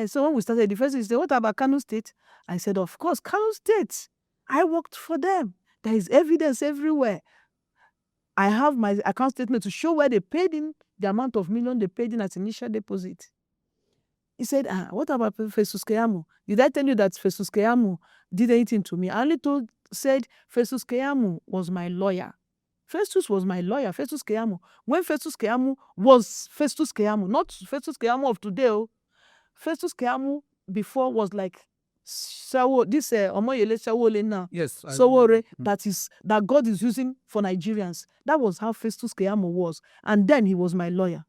Speaker 1: So when we started, the first thing he said, what about Kano State? I said, of course, Kano State. I worked for them. There is evidence everywhere. I have my account statement to show where they paid in, the amount of million they paid in as initial deposit. He said, what about Festus Keyamo? Did I tell you that Festus Keyamo did anything to me? I only said Festus Keyamo was my lawyer. Festus was my lawyer, Festus Keyamo. When Festus Keyamo was Festus Keyamo, not Festus Keyamo of today. Festus Keyamo before was like this Omoyele Sawole now.
Speaker 3: Yes.
Speaker 1: Sowore that God is using for Nigerians. That was how Festus Keyamo was. And then he was my lawyer.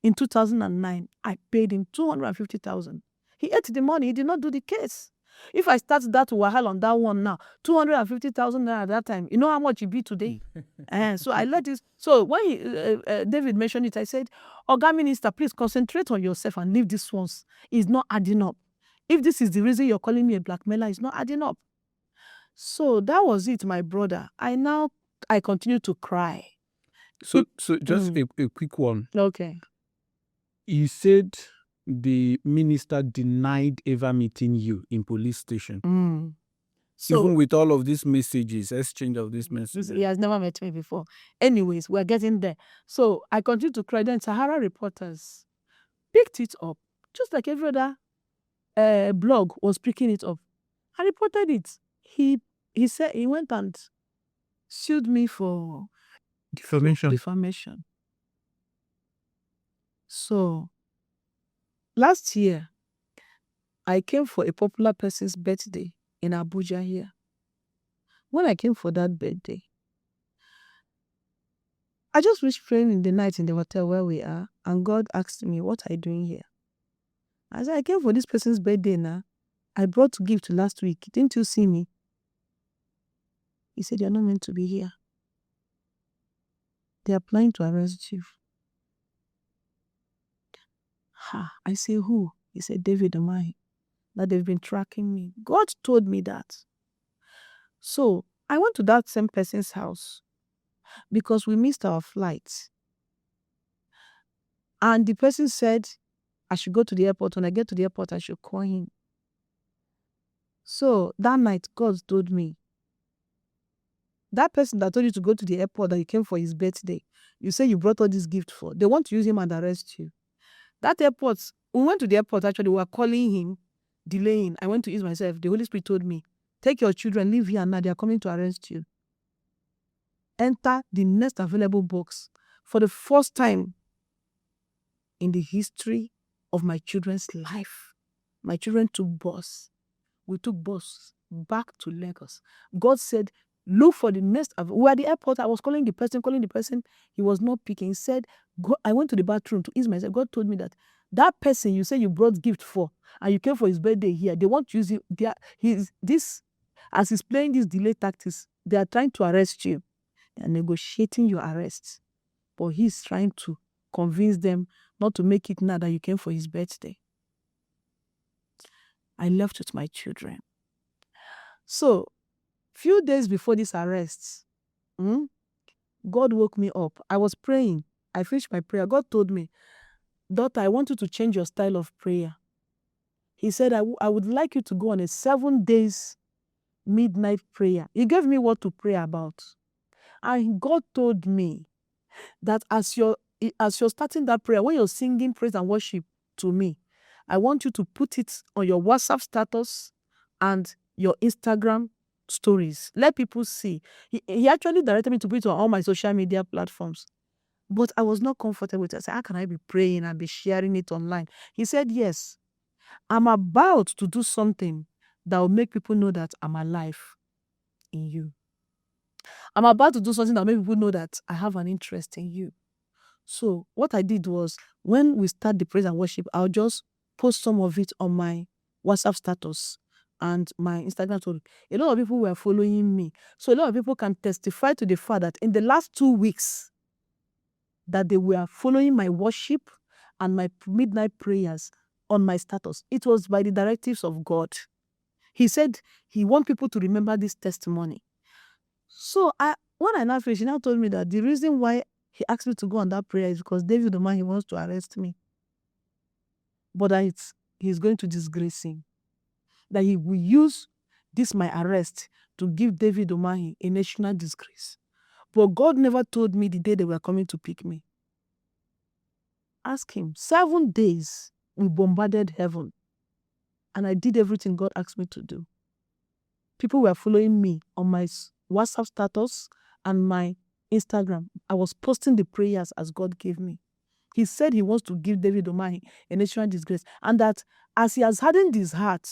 Speaker 1: In 2009, I paid him 250,000. He ate the money. He did not do the case. If I start that wahala on that one now, 250,000 naira at that time, you know how much it be today? So I let this. So when David mentioned it, I said, Oga Minister, please concentrate on yourself and leave these ones. It's not adding up. If this is the reason you're calling me a blackmailer, it's not adding up. So that was it, my brother. I continue to cry.
Speaker 3: So just a quick one.
Speaker 1: Okay.
Speaker 3: You said the minister denied ever meeting you in police station.
Speaker 1: So,
Speaker 3: even with all of these messages, exchange of these messages.
Speaker 1: He has never met me before. Anyways, we're getting there. So I continued to cry. Then Sahara Reporters picked it up, just like every other blog was picking it up. I reported it. He said he went and sued me for defamation. So last year, I came for a popular person's birthday in Abuja here. When I came for that birthday, I just reached praying in the night in the hotel where we are, and God asked me, what are you doing here? I said, I came for this person's birthday now. I brought gift last week. Didn't you see me? He said, you're not meant to be here. They are planning to arrest you. I say, who? He said, Dave Umahi. That they've been tracking me. God told me that. So I went to that same person's house because we missed our flight. And the person said, I should go to the airport. When I get to the airport, I should call him. So that night, God told me, that person that told you to go to the airport that you came for his birthday, you say you brought all this gift for, they want to use him and arrest you. That airport, we went to the airport, actually, we were calling him, delaying. I went to ease myself. The Holy Spirit told me, take your children, leave here now. They are coming to arrest you. Enter the next available box. For the first time in the history of my children's life, my children took bus. We took bus back to Lagos. God said, look for the next. We were at the airport. I was calling the person. He was not picking. He said, go. I went to the bathroom to ease myself. God told me that person you say you brought gift for and you came for his birthday here, they want to use it. As he's playing these delay tactics, they are trying to arrest you. They are negotiating your arrest. But he's trying to convince them not to make it now that you came for his birthday. I left with my children. So, few days before this arrest, God woke me up. I was praying. I finished my prayer. God told me, daughter, I want you to change your style of prayer. He said, I would like you to go on a 7 days midnight prayer. He gave me what to pray about. And God told me that as you're starting that prayer, when you're singing praise and worship to me, I want you to put it on your WhatsApp status and your Instagram stories. Let people see. He actually directed me to put it on all my social media platforms. But I was not comfortable with it. I said, how can I be praying and be sharing it online? He said, yes, I'm about to do something that will make people know that I'm alive in you. I'm about to do something that will make people know that I have an interest in you. So what I did was, when we start the praise and worship, I'll just post some of it on my WhatsApp status and my Instagram story. A lot of people were following me. So a lot of people can testify to the fact that in the last 2 weeks, that they were following my worship and my midnight prayers on my status. It was by the directives of God. He said he wants people to remember this testimony. So when I now finished, he now told me that the reason why he asked me to go on that prayer is because David Umahi wants to arrest me. But that he's going to disgrace him. That he will use this, my arrest, to give David Umahi a national disgrace. But God never told me the day they were coming to pick me. Ask him. 7 days, we bombarded heaven. And I did everything God asked me to do. People were following me on my WhatsApp status and my Instagram. I was posting the prayers as God gave me. He said he wants to give David Umahi a national disgrace, and that as he has hardened his heart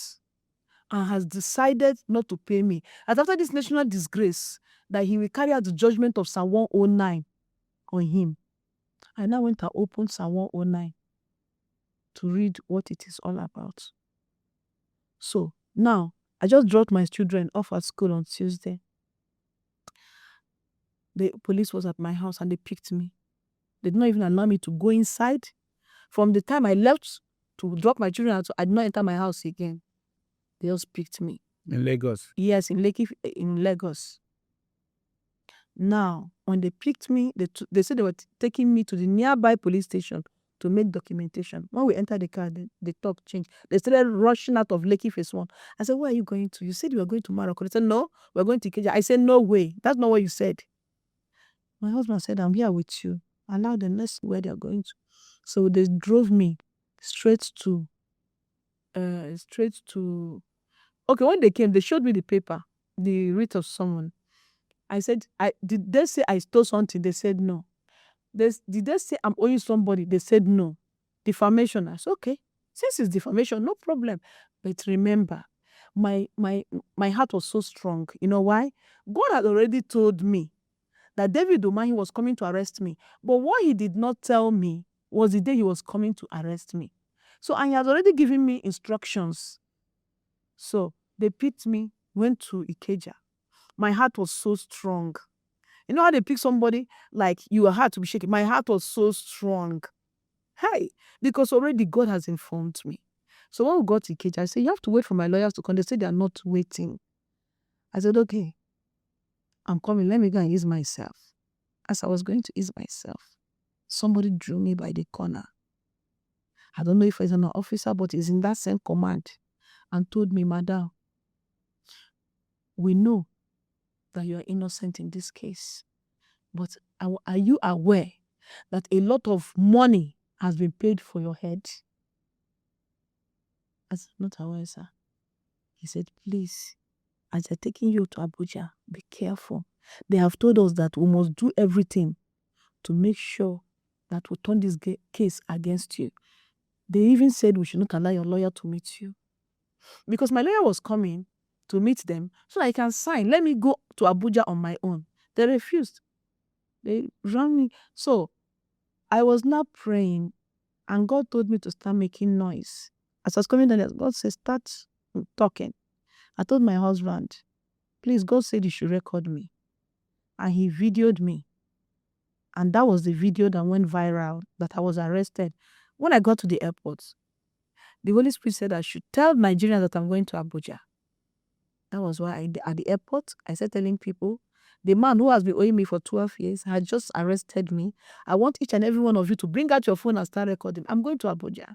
Speaker 1: and has decided not to pay me, that after this national disgrace, that he will carry out the judgment of Psalm 109 on him. I now went and opened Psalm 109 to read what it is all about. So now, I just dropped my children off at school on Tuesday. The police was at my house and they picked me. They did not even allow me to go inside. From the time I left to drop my children out, I did not enter my house again. They just picked me.
Speaker 3: In Lagos?
Speaker 1: Yes, in Lagos. Now, when they picked me, they said they were taking me to the nearby police station to make documentation. When we entered the car, the talk changed. They started rushing out of Lekki Phase 1. I said, where are you going to? You said you were going to Morocco. They said, no, we're going to Ikeja. I said, no way. That's not what you said. My husband said, I'm here with you. Allow them, let's see where they're going to. So they drove me straight to, okay, when they came, they showed me the paper, the writ of someone. I said, did they say I stole something? They said no. Did they say I'm owing somebody? They said no. Defamation. I said, okay, since it's defamation, no problem. But remember, my heart was so strong. You know why? God had already told me that David Umahi was coming to arrest me. But what he did not tell me was the day he was coming to arrest me. So, and he had already given me instructions. So they picked me, went to Ikeja. My heart was so strong. You know how they pick somebody like your heart to be shaking? My heart was so strong. Hey, because already God has informed me. So when we got to Ikeja, I said, you have to wait for my lawyers to come. They said they are not waiting. I said, okay, I'm coming. Let me go and ease myself. As I was going to ease myself, somebody drew me by the corner. I don't know if he's an officer, but he's in that same command, and told me, Madam, we know that you are innocent in this case, but are you aware that a lot of money has been paid for your head? I said, not aware, sir. He said, please, as they're taking you to Abuja, be careful. They have told us that we must do everything to make sure that we turn this case against you. They even said we should not allow your lawyer to meet you. Because my lawyer was coming to meet them so I can sign. Let me go to Abuja on my own. They refused. They ran me. So I was now praying, and God told me to start making noise. As I was coming down, God said, start talking. I told my husband, please, God said you should record me. And he videoed me. And that was the video that went viral, that I was arrested. When I got to the airport, the Holy Spirit said I should tell Nigerians that I'm going to Abuja. That was why at the airport, I started telling people, the man who has been owing me for 12 years had just arrested me. I want each and every one of you to bring out your phone and start recording. I'm going to Abuja.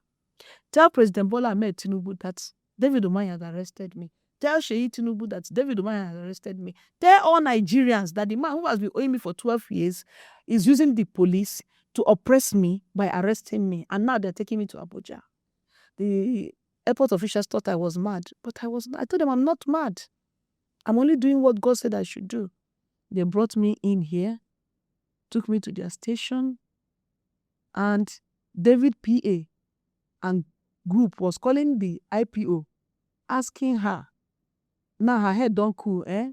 Speaker 1: Tell President Bola Ahmed Tinubu that David Umahi has arrested me. Tell Sheyi Tinubu that David Umahi has arrested me. Tell all Nigerians that the man who has been owing me for 12 years is using the police to oppress me by arresting me. And now they're taking me to Abuja. The airport officials thought I was mad, but I wasn't. I told them I'm not mad. I'm only doing what God said I should do. They brought me in here, took me to their station, and David PA and group was calling the IPO, asking her, now her head don't cool, eh?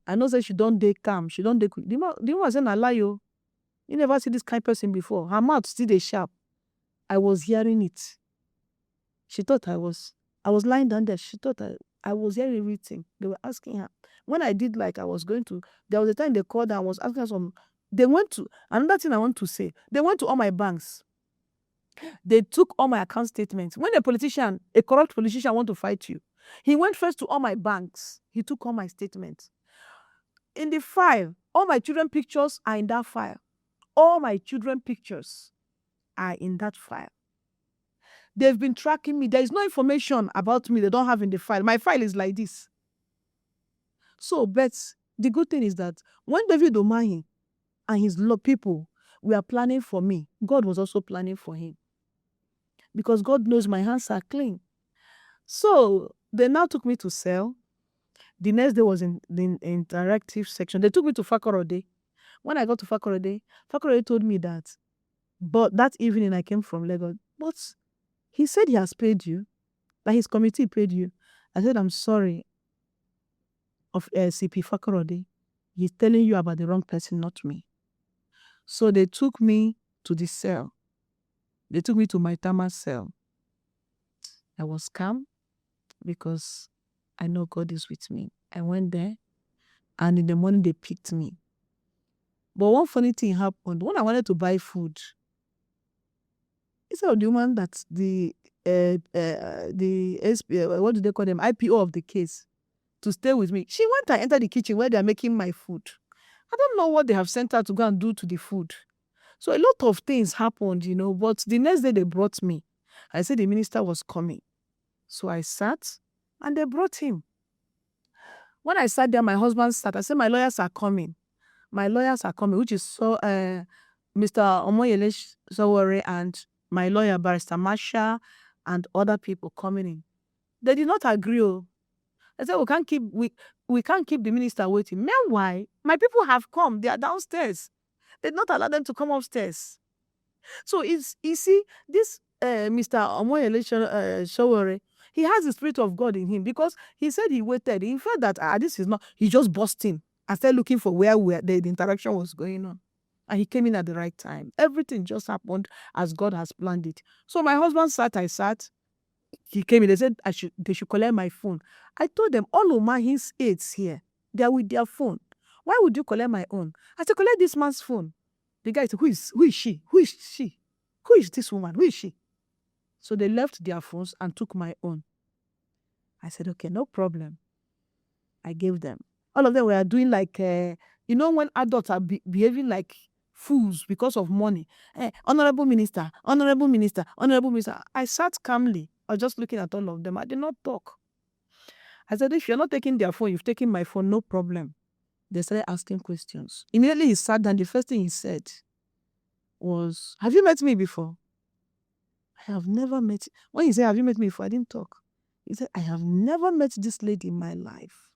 Speaker 1: I know that she don't dey calm, she don't dey cool. The man was saying, I lie you. You never see this kind of person before. Her mouth still dey sharp. I was hearing it. She thought I was lying down there. She thought I was hearing everything. They were asking her. When I did like I was going to, there was a time they called her and was asking her some, they went to, another thing I want to say, they went to all my banks. They took all my account statements. When a corrupt politician want to fight you, he went first to all my banks. He took all my statements. In the file, all my children pictures are in that file. All my children pictures are in that file. They've been tracking me. There is no information about me they don't have in the file. My file is like this. So, but the good thing is that when David Umahi and his people were planning for me, God was also planning for him. Because God knows my hands are clean. So, they now took me to cell. The next day was in the interactive section. They took me to Fakorode. When I got to Fakorede told me that, but that evening I came from Lagos. But he said he has paid you, that his committee paid you. I said, I'm sorry, of CP Fakorede. He's telling you about the wrong person, not me. So they took me to the cell. They took me to my Tama cell. I was calm because I know God is with me. I went there, and in the morning they picked me. But one funny thing happened. When I wanted to buy food, instead of the woman that the what do they call them, IPO of the case, to stay with me, she went and entered the kitchen where they are making my food. I don't know what they have sent her to go and do to the food. So a lot of things happened, but the next day they brought me. I said the minister was coming. So I sat and they brought him. When I sat there, my husband sat. I said, my lawyers are coming. My lawyers are coming, which is Mr. Omoyele Sowore and my lawyer, Barrister Masha, and other people coming in. They did not agree. I said, we can't keep the minister waiting. Meanwhile, my people have come. They are downstairs. They did not allow them to come upstairs. So you see, this Mr. Omoyele Sowore, he has the Spirit of God in him, because he said he waited. He felt that this is not, he just burst in and started looking for where the interaction was going on. And he came in at the right time. Everything just happened as God has planned it. So my husband sat, I sat. He came in, they said they should collect my phone. I told them, all Umahi's aides here, they are with their phone. Why would you collect my own? I said, collect this man's phone. The guy said, who is she? Who is she? Who is this woman? Who is she? So they left their phones and took my own. I said, okay, no problem. I gave them. All of them were doing like, when adults are behaving like fools because of money. Honorable minister, honorable minister, honorable minister. I sat calmly. I was just looking at all of them. I did not talk. I said, if you're not taking their phone, you've taken my phone, no problem. They started asking questions. Immediately he sat down. The first thing he said was, have you met me before? I have never met. When he said, have you met me before? I didn't talk. He said, I have never met this lady in my life.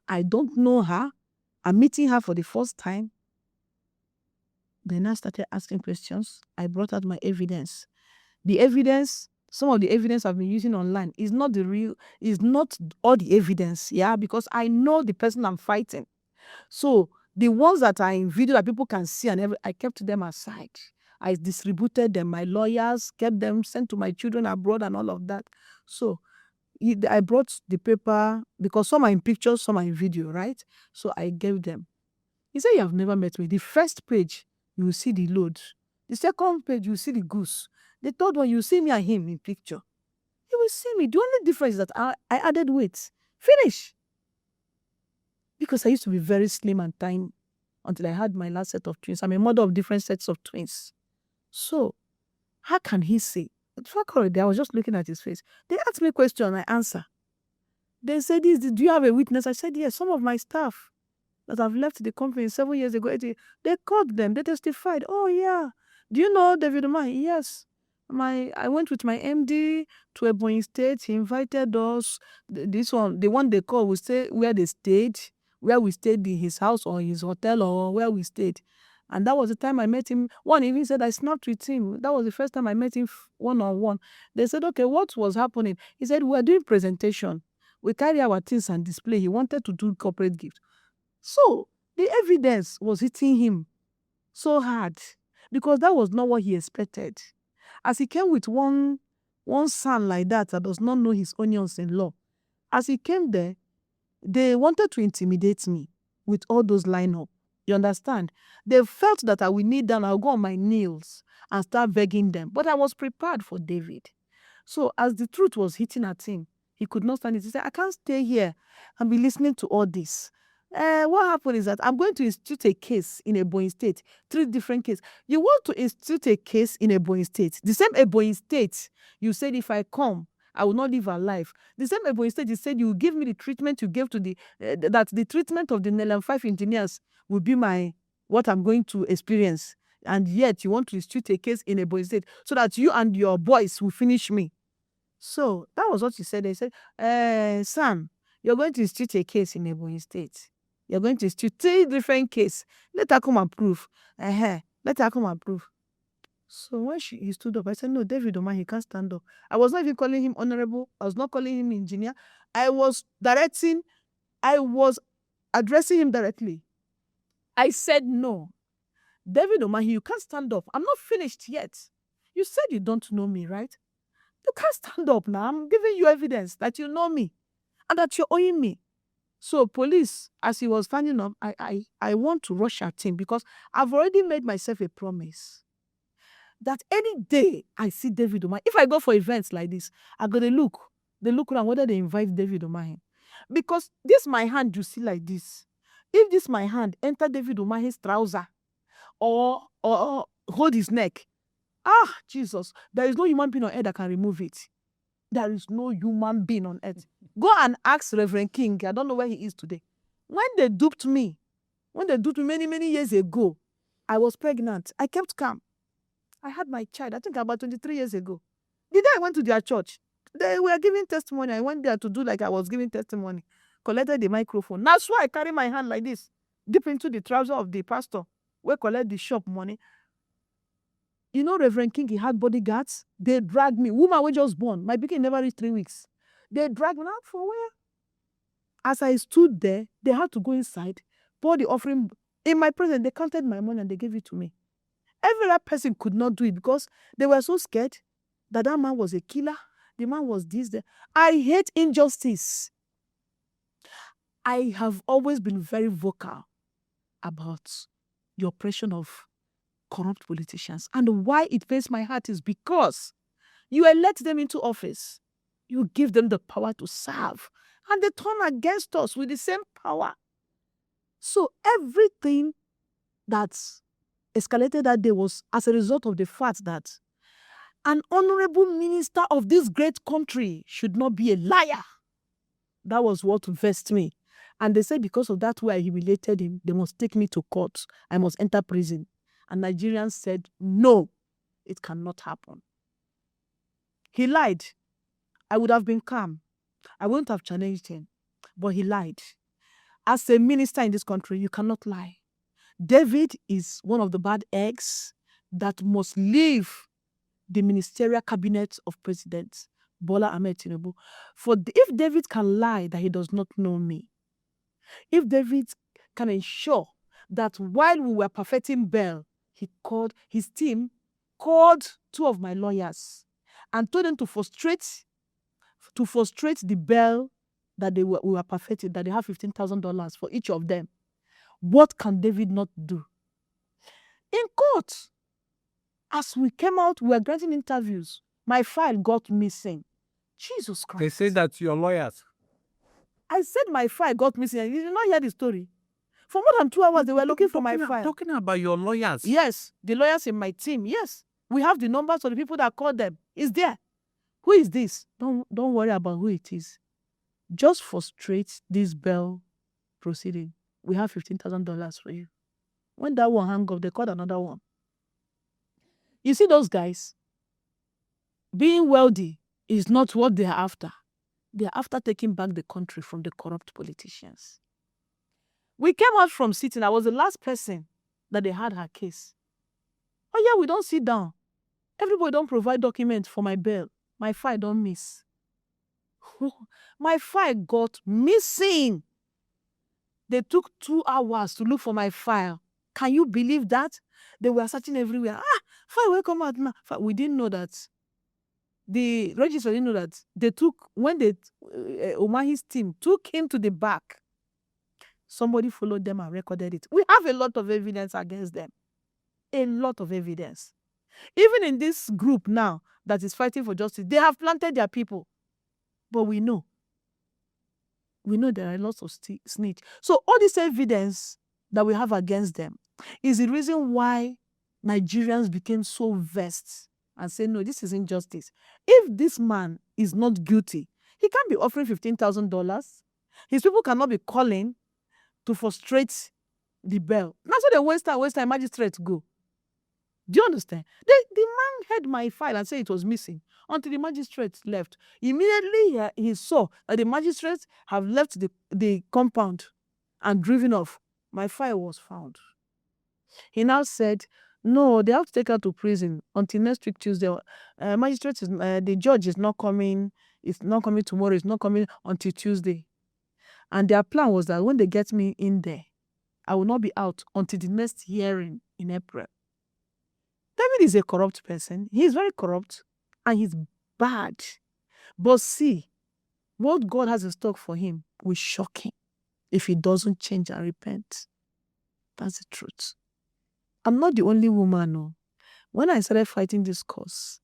Speaker 1: I don't know her. I'm meeting her for the first time. Then I started asking questions. I brought out my evidence. The evidence, some of the evidence I've been using online is not all the evidence, because I know the person I'm fighting. So the ones that are in video that people can see I kept them aside. I distributed them. My lawyers kept them, sent to my children abroad and all of that. So I brought the paper, because some are in pictures, some are in video, right? So I gave them. He said, you have never met me. The first page, you will see the load. The second page, you will see the goose. The third one, you will see me and him in picture. You will see me. The only difference is that I added weight. Finish. Because I used to be very slim and tiny until I had my last set of twins. I'm a mother of different sets of twins. So, how can he say? I was just looking at his face. They asked me a question, I answer. They said, do you have a witness? I said, yes. Some of my staff that have left the company 7 years ago, they called them. They testified. Oh, yeah. Do you know David Umahi? Yes. I went with my MD to Ebonyi State. He invited us. The one they call, we stay where they stayed, where we stayed in his house or his hotel or where we stayed. And that was the time I met him. One even said I snapped with him. That was the first time I met him one-on-one. They said, okay, what was happening? He said, we were doing presentation. We carry our things and display. He wanted to do corporate gift. So the evidence was hitting him so hard because that was not what he expected. As he came with one son like that does not know his onions in law, as he came there, they wanted to intimidate me with all those lineup. You understand? They felt that I will kneel down, I'll go on my knees and start begging them. But I was prepared for David. So as the truth was hitting at him, he could not stand it. He said, I can't stay here and be listening to all this. What happened is that I'm going to institute a case in Ebonyi State, 3 different cases. You want to institute a case in Ebonyi State. The same Ebonyi State, you said if I come, I will not live alive. The same Ebonyi State, you said you will give me the treatment you gave to that the treatment of the Nelem 5 engineers will be what I'm going to experience. And yet you want to institute a case in Ebonyi State so that you and your boys will finish me. So that was what he said. They said, Sam, you're going to institute a case in Ebonyi State. You're going to institute 3 different cases. Let her come and prove. Let her come and prove. So when he stood up, I said, no, David Umahi, he can't stand up. I was not even calling him honorable. I was not calling him engineer. I was addressing him directly. I said, no, David Umahi, you can't stand up. I'm not finished yet. You said you don't know me, right? You can't stand up now. I'm giving you evidence that you know me and that you're owing me. So police, as he was standing up, I want to rush at him because I've already made myself a promise that any day I see David Umahi, if I go for events like this, I go to look around whether they invite David Umahi. Because this my hand you see like this. If this my hand enter David Umahi's trouser or hold his neck, Jesus, there is no human being on earth that can remove it. There is no human being on earth. Go and ask Reverend King. I don't know where he is today. When they duped me many, many years ago, I was pregnant. I kept calm. I had my child, I think about 23 years ago. The day I went to their church, they were giving testimony. I went there to do like I was giving testimony. Collected the microphone. That's why I carry my hand like this, deep into the trouser of the pastor. We collect the shop money. You know, Reverend King, he had bodyguards. They dragged me. Woman was just born. My baby never reached 3 weeks. They dragged me out for where? As I stood there, they had to go inside, pour the offering. In my presence, they counted my money and they gave it to me. Every other person could not do it because they were so scared that man was a killer. The man was this. I hate injustice. I have always been very vocal about the oppression of corrupt politicians. And why it pains my heart is because you elect them into office. You give them the power to serve. And they turn against us with the same power. So everything that's escalated that day was as a result of the fact that an honorable minister of this great country should not be a liar. That was what vexed me. And they said because of that way I humiliated him, they must take me to court. I must enter prison. And Nigerians said, no, it cannot happen. He lied. I would have been calm. I wouldn't have challenged him. But he lied. As a minister in this country, you cannot lie. David is one of the bad eggs that must leave the ministerial cabinet of President Bola Ahmed Tinubu. If David can lie that he does not know me, if David can ensure that while we were perfecting bail, his team called 2 of my lawyers and told them to frustrate the bail that we were perfecting, that they have $15,000 for each of them. What can David not do? In court, as we came out, we were granting interviews. My file got missing. Jesus Christ.
Speaker 3: They say that your lawyers.
Speaker 1: I said my file got missing. You did not hear the story. For more than 2 hours, they were looking for my file.
Speaker 3: Talking about your lawyers.
Speaker 1: Yes, the lawyers in my team. Yes, we have the numbers of the people that called them. It's there. Who is this? Don't worry about who it is. Just frustrate this bail proceeding. We have $15,000 for you. When that one hung up, they called another one. You see those guys? Being wealthy is not what they are after. They are after taking back the country from the corrupt politicians. We came out from sitting. I was the last person that they had her case. Oh yeah, we don't sit down. Everybody don't provide documents for my bail. My file don't miss. My file got missing. They took 2 hours to look for my file. Can you believe that? They were searching everywhere. File will come out now. We didn't know that. The registrar didn't know that. Umahi's team took him to the back. Somebody followed them and recorded it. We have a lot of evidence against them. A lot of evidence. Even in this group now that is fighting for justice, they have planted their people. But we know there are lots of snitch. So all this evidence that we have against them is the reason why Nigerians became so vexed and say, no, this is injustice. If this man is not guilty, he can't be offering $15,000. His people cannot be calling to frustrate the bail. That's why they waste time magistrates go. Do you understand? The man had my file and said it was missing until the magistrate left. Immediately he saw that the magistrates have left the compound and driven off. My file was found. He now said, no, they have to take her to prison until next week Tuesday. Magistrate is the judge is not coming. It's not coming tomorrow. It's not coming until Tuesday. And their plan was that when they get me in there, I will not be out until the next hearing in April. David is a corrupt person. He is very corrupt and he's bad. But see, what God has in stock for him will shock him if he doesn't change and repent. That's the truth. I'm not the only woman. No. When I started fighting this cause,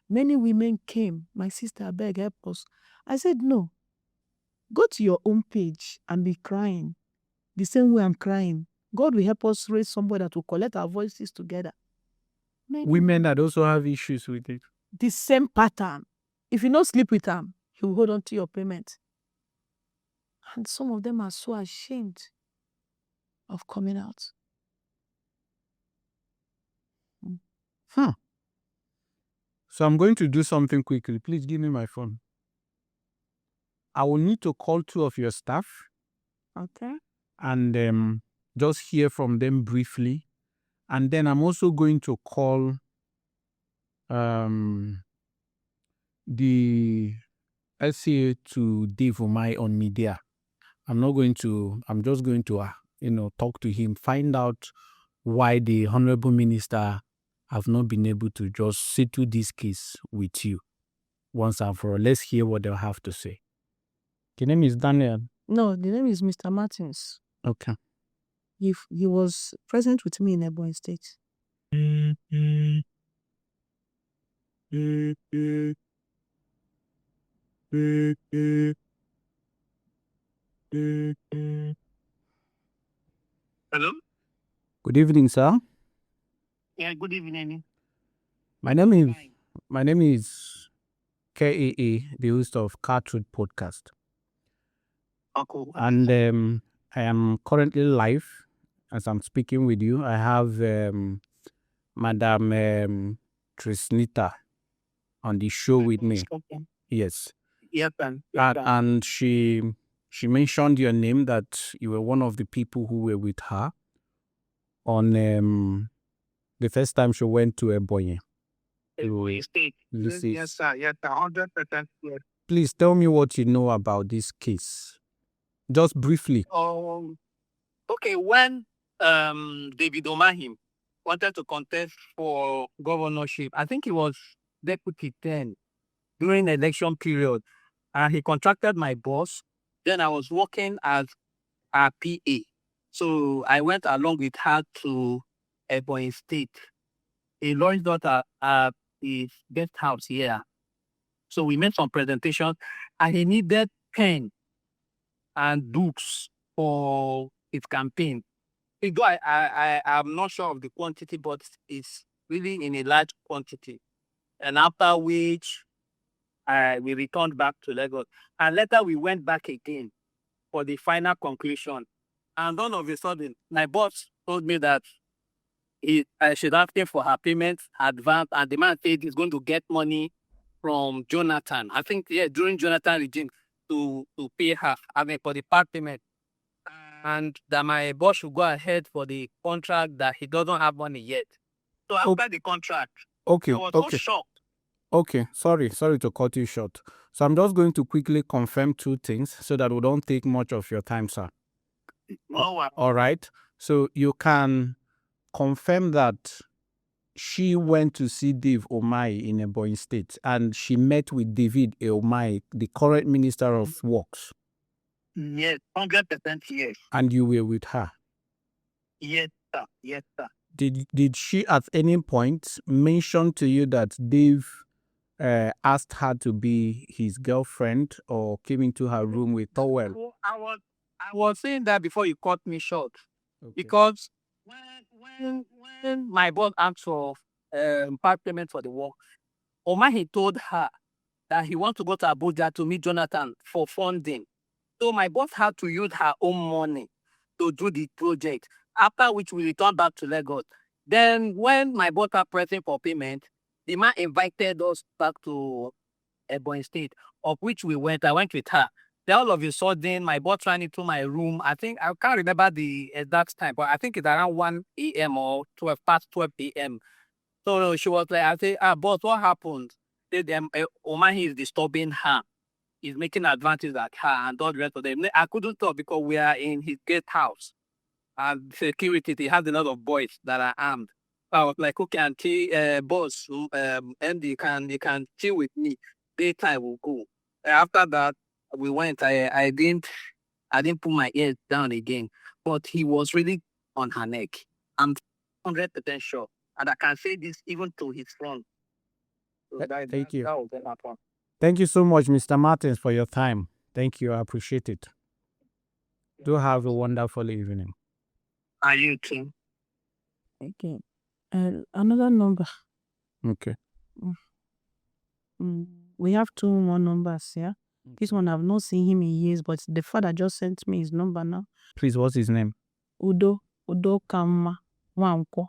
Speaker 1: many women came. My sister, I beg, help us. I said, no. Go to your own page and be crying. The same way I'm crying. God will help us raise somebody that will collect our voices together.
Speaker 3: Women that also have issues with it.
Speaker 1: The same pattern. If you don't sleep with them, he will hold on to your payment. And some of them are so ashamed of coming out.
Speaker 3: So I'm going to do something quickly. Please give me my phone. I will need to call 2 of your staff.
Speaker 1: Okay.
Speaker 3: And just hear from them briefly. And then I'm also going to call the SCA to Dave Umahi on media. I'm just going to, talk to him, find out why the Honorable Minister have not been able to just settle this case with you once and for all. Let's hear what they'll have to say. The name is Daniel.
Speaker 1: No, the name is Mr. Martins.
Speaker 3: Okay.
Speaker 1: He was present with me in Ebonyi State.
Speaker 2: Hello?
Speaker 3: Good evening, sir.
Speaker 2: Yeah, good evening.
Speaker 3: My name is KAA, the host of KaaTruths podcast.
Speaker 2: Cool.
Speaker 3: And I am currently live as I'm speaking with you. I have Madam Tracy on the show with me.
Speaker 2: Okay.
Speaker 3: Yes.
Speaker 2: Yes, ma'am.
Speaker 3: And she mentioned your name, that you were one of the people who were with her on the first time she went to Ebonyi.
Speaker 2: State. Yes, sir. Yes, 100%. Yes.
Speaker 3: Please tell me what you know about this case. Just briefly.
Speaker 2: Okay, when David Umahi wanted to contest for governorship, I think he was deputy then during the election period, and he contracted my boss. Then I was working as a PA. So I went along with her to Ebonyi State. He launched out at his guest house here. So we made some presentations, and he needed pen and books for his campaign. Though I am not sure of the quantity, but it's really in a large quantity. And after which, we returned back to Lagos. And later we went back again for the final conclusion. And all of a sudden, my boss told me that I should ask him for her payment advance, and the man said he's going to get money from Jonathan. I think, during Jonathan regime to pay her, for the part payment. And that my boss should go ahead for the contract, that he doesn't have money yet. So after the contract, I was so shocked.
Speaker 3: Okay, sorry to cut you short. So I'm just going to quickly confirm 2 things so that we don't take much of your time, sir. All right. So you can confirm that she went to see Dave Umahi in Ebonyi State, and she met with David Umahi, the current Minister of Works.
Speaker 2: Yes, 100% yes.
Speaker 3: And you were with her?
Speaker 2: Yes, sir. Yes, sir.
Speaker 3: Did she at any point mention to you that Dave asked her to be his girlfriend, or came into her room with towel?
Speaker 2: I was saying that before you cut me short.
Speaker 3: Okay.
Speaker 2: Because when my boss asked for part payment for the work, Umahi told her that he wants to go to Abuja to meet Jonathan for funding. So my boss had to use her own money to do the project, after which we returned back to Lagos. Then when my boss was pressing for payment, the man invited us back to Ebonyi State, of which we went. I went with her. Then all of a sudden, my boss ran into my room. I think I can't remember the exact time, but I think it's around 1 a.m. or 12 past 12 a.m. So she was like, I say, boss, what happened? Umahi is disturbing her. He's making advances at her and all the rest of them. I couldn't talk because we are in his gate house. And security, he has a lot of boys that are armed. I was like, okay, auntie, boss, MD, you can chill with me. Daytime will go. After that, we went. I didn't put my ears down again. But he was really on her neck. I'm 100% sure. And I can say this even to his front. So
Speaker 3: Thank you.
Speaker 2: That was that one.
Speaker 3: Thank you so much, Mr. Martins, for your time. Thank you. I appreciate it. Do have a wonderful evening.
Speaker 2: Are you too?
Speaker 1: Okay. Another number.
Speaker 3: Okay.
Speaker 1: We have 2 more numbers, yeah? This one I've not seen him in years, but the father just sent me his number now.
Speaker 3: Please, what's his name?
Speaker 1: Udo Kama Wanko.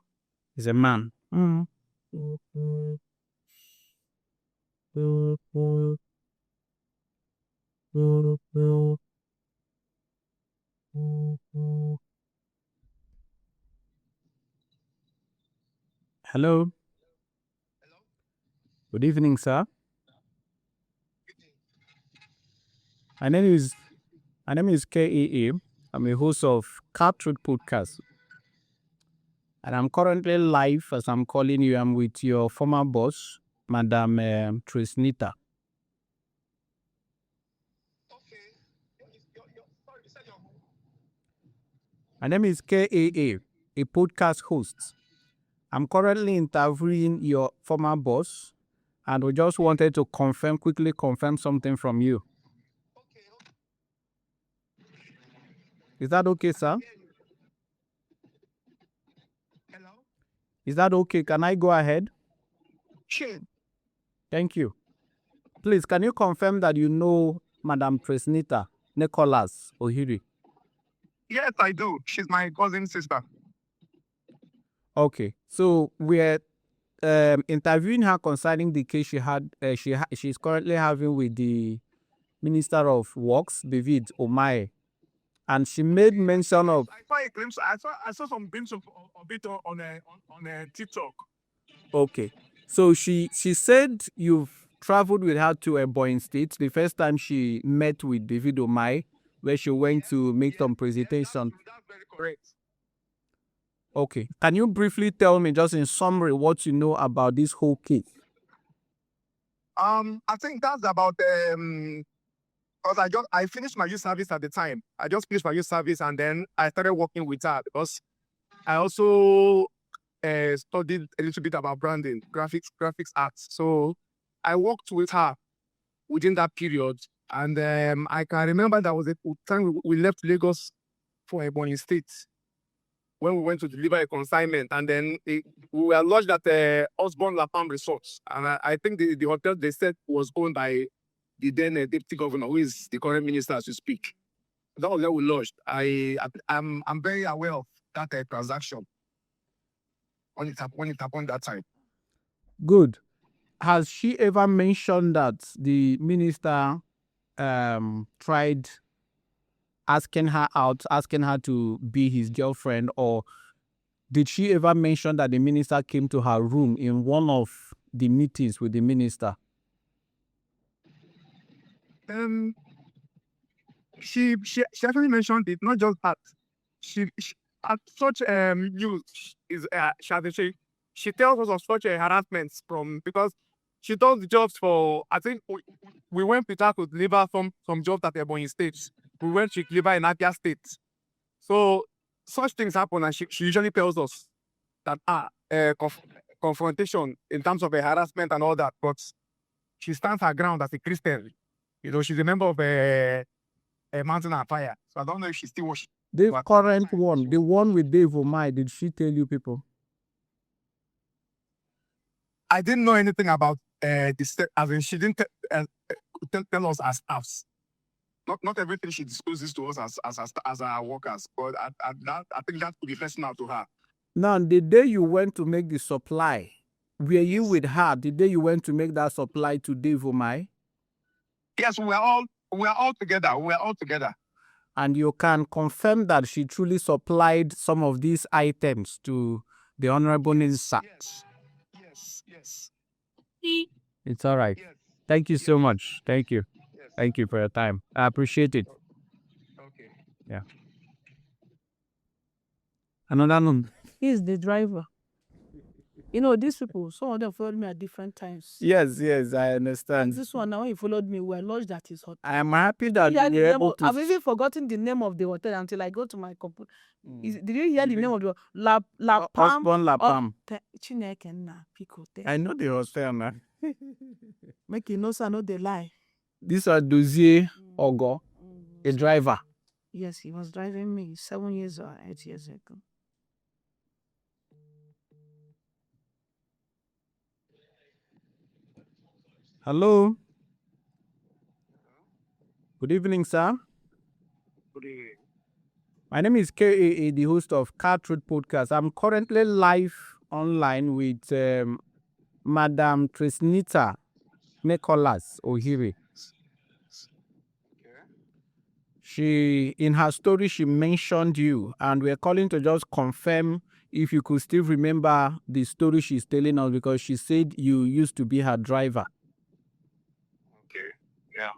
Speaker 3: He's a man. Hello. Good evening, sir. My name is KAA. I'm a host of KaaTruths podcast. And I'm currently live as I'm calling you. I'm with your former boss, Madam Tracy. My name is KAA, a podcast host. I'm currently interviewing your former boss, and we just wanted to quickly confirm something from you. Is that okay, sir?
Speaker 4: Hello?
Speaker 3: Is that okay? Can I go ahead?
Speaker 4: Sure.
Speaker 3: Thank you. Please, can you confirm that you know Madam Tracy Ohiri?
Speaker 4: Yes, I do. She's my cousin sister.
Speaker 3: Okay, so we're interviewing her concerning the case she's currently having with the Minister of Works, David Umahi, and she made mention of.
Speaker 4: I saw a glimpse. I saw some glimpse of it on TikTok.
Speaker 3: Okay, so she said you've traveled with her to Ebonyi State the first time she met with David Umahi, where she went to make some presentation.
Speaker 4: That's very correct.
Speaker 3: Okay, can you briefly tell me, just in summary, what you know about this whole case?
Speaker 4: I think that's about because I finished my youth service at the time. I just finished my youth service and then I started working with her because I also studied a little bit about branding, graphics arts. So I worked with her within that period, and I can remember that was the time we left Lagos for Ebonyi State when we went to deliver a consignment, and then we were lodged at Osborne La Palm Resort, and I think the hotel they said was owned by the then deputy governor, who is the current minister as we speak. That was where we lodged. I'm very aware of that transaction when it happened that time.
Speaker 3: Good. Has she ever mentioned that the minister tried asking her out, asking her to be his girlfriend, or did she ever mention that the minister came to her room in one of the meetings with the minister?
Speaker 4: She actually mentioned it, not just that. She at such news is she tells us of such harassments from, because she does the jobs for, I think we went with her to deliver some jobs at Ebonyi State. We went to deliver in Abia State. So such things happen, and she usually tells us that confrontation in terms of harassment and all that, but she stands her ground as a Christian. You know, she's a member of a Mountain and Fire. So I don't know if she still watches.
Speaker 3: The current one, the one with Dave Umahi, did she tell you people?
Speaker 4: I didn't know anything about this. As in, she didn't tell us as staffs. Not everything she discloses to us as our workers, but I think that could be personal to her.
Speaker 3: Now, the day you went to make the supply, were you with her the day you went to make that supply to Dave Umahi?
Speaker 4: Yes, we were all We are all together. We are all together.
Speaker 3: And you can confirm that she truly supplied some of these items to the Honorable Nisa.
Speaker 4: Yes. Yes. Yes.
Speaker 3: It's all right.
Speaker 4: Yes.
Speaker 3: Thank you so much. Thank you.
Speaker 4: Yes.
Speaker 3: Thank you for your time. I appreciate it.
Speaker 4: Okay.
Speaker 3: Another one.
Speaker 1: He's the driver. These people, some of them followed me at different times.
Speaker 3: Yes, I understand.
Speaker 1: This one, now when he followed me, we were lodged at his hotel.
Speaker 3: I am happy that
Speaker 1: Yeah,
Speaker 3: you were able to.
Speaker 1: I've even forgotten the name of the hotel until I go to my computer. Did you hear the name of the La Palm?
Speaker 3: Osborne La Palm.
Speaker 1: Chineke nna, Pico.
Speaker 3: I know the hostel now.
Speaker 1: Make you know, sir, no they lie.
Speaker 3: These are Dozier Ogo, a driver.
Speaker 1: Yes, he was driving me 7 years or 8 years ago.
Speaker 3: Hello. Good evening, sir.
Speaker 4: Good evening.
Speaker 3: My name is KAA, the host of KaaTruths podcast. I'm currently live online with Madam Tracy Ohiri. In her story, she mentioned you, and we're calling to just confirm if you could still remember the story she's telling us, because she said you used to be her driver.
Speaker 4: Okay. Yeah.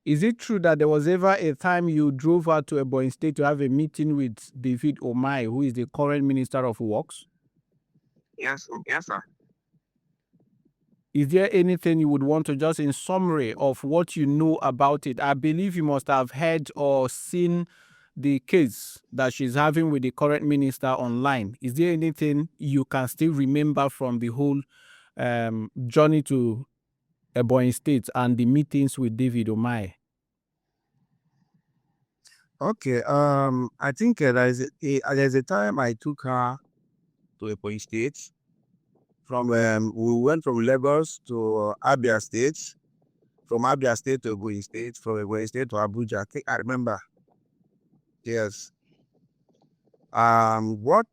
Speaker 3: Is it true that there was ever a time you drove her to Ebonyi State to have a meeting with Dave Umahi, who is the current Minister of Works?
Speaker 4: Yes. Yes, sir.
Speaker 3: Is there anything you would want to just in summary of what you know about it? I believe you must have heard or seen the case that she's having with the current minister online. Is there anything you can still remember from the whole journey to Ebonyi State and the meetings with David Umahi?
Speaker 5: Okay. I think there's a time I took her to Ebonyi State. We went from Lagos to Abia State, from Abia State to Ebonyi State, from Ebonyi State to Abuja. I think I remember. Yes. What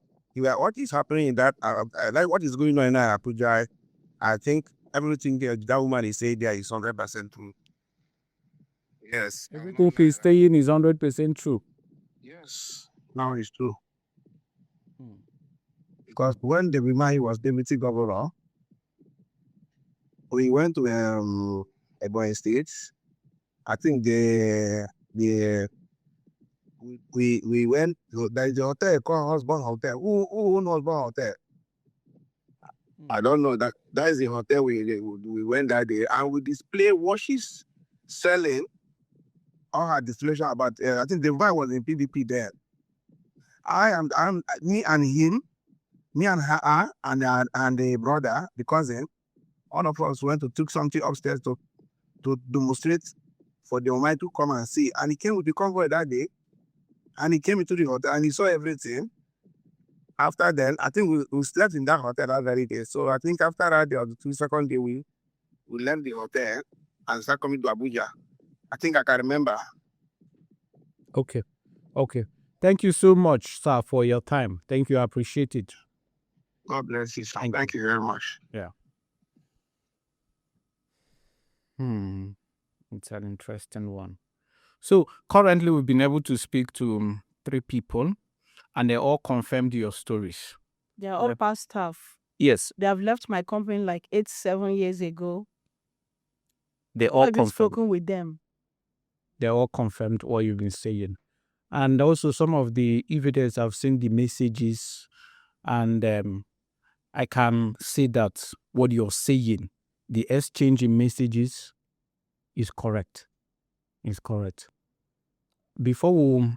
Speaker 5: is happening in that? Like what is going on in Abuja? I think everything that woman is saying there is 100% true. Yes.
Speaker 3: Everything he's saying is 100% true.
Speaker 5: Yes. Now it's true. Because when Dave Umahi was deputy governor, we went to Ebonyi State. I think we went to the hotel called Husband Hotel. Who owns Husband Hotel? I don't know. That is the hotel we went that day, and we display watches selling all her distillation about. I think the guy was in PDP there. Me and him, me and her, and the brother, the cousin. All of us went to took something upstairs to demonstrate for the Umahi to come and see. And he came with the convoy that day, and he came into the hotel and he saw everything. After then, I think we slept in that hotel that very day. So I think after that day or the second day, we left the hotel and started coming to Abuja. I think I can remember.
Speaker 3: Okay. Thank you so much, sir, for your time. Thank you. I appreciate it.
Speaker 5: God bless you, sir. Thank you very much.
Speaker 3: Yeah. It's an interesting one. So currently we've been able to speak to 3 people, and they all confirmed your stories.
Speaker 1: They are all past staff.
Speaker 3: Yes,
Speaker 1: They have left my company like 7 years ago.
Speaker 3: they all
Speaker 1: I've been
Speaker 3: confirmed.
Speaker 1: spoken with them.
Speaker 3: They all confirmed what you've been saying. And also some of the evidence, I've seen the messages, and I can say that what you're saying, the exchange in messages is correct. It's correct. Before we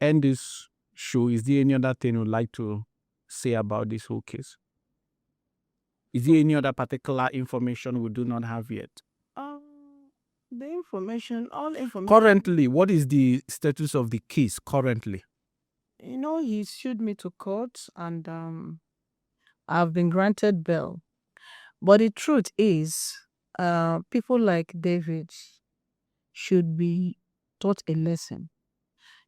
Speaker 3: end this show, is there any other thing you'd like to say about this whole case? Is there any other particular information we do not have yet?
Speaker 1: The information, all information.
Speaker 3: Currently, what is the status of the case currently?
Speaker 1: He sued me to court, and I've been granted bail. But the truth is, people like David should be taught a lesson.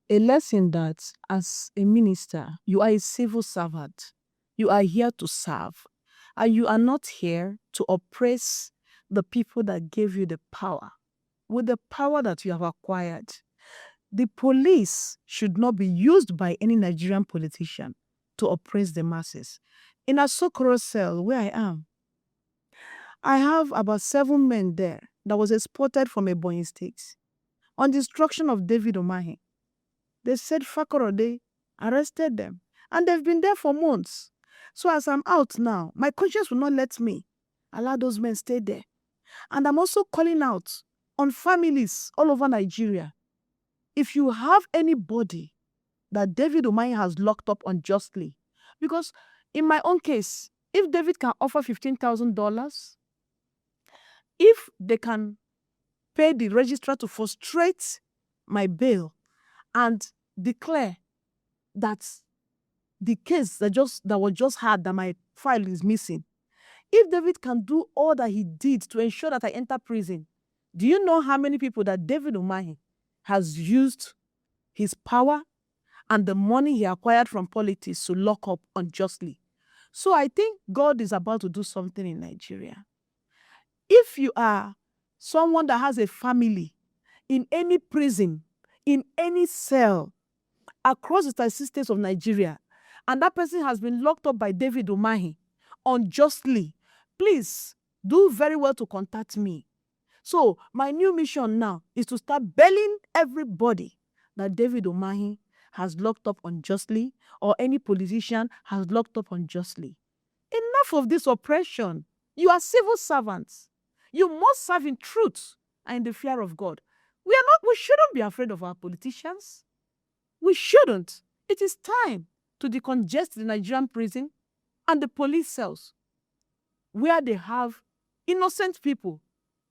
Speaker 1: A lesson that as a minister, you are a civil servant. You are here to serve. And you are not here to oppress the people that gave you the power. with the power that you have acquired, the police should not be used by any Nigerian politician to oppress the masses. In Asokoro cell, where I am, I have about 7 men there that was exported from Ebonyi State on the instruction of David Umahi. They said Fakorode arrested them, and they've been there for months. So as I'm out now, my conscience will not let me allow those men stay there. And I'm also calling out on families all over Nigeria. If you have anybody that David Umahi has locked up unjustly, because in my own case, if David can offer $15,000, if they can pay the registrar to frustrate my bail and declare that the case that was just had, that my file is missing, if David can do all that he did to ensure that I enter prison, do you know how many people that David Umahi has used his power and the money he acquired from politics to lock up unjustly? So I think God is about to do something in Nigeria. If you are someone that has a family in any prison, in any cell across the 36 states of Nigeria, and that person has been locked up by David Umahi unjustly, please do very well to contact me. So my new mission now is to start bailing everybody that David Umahi has locked up unjustly, or any politician has locked up unjustly. Enough of this oppression. You are civil servants. You must serve in truth and in the fear of God. We shouldn't be afraid of our politicians. We shouldn't. It is time to decongest the Nigerian prison and the police cells, where they have innocent people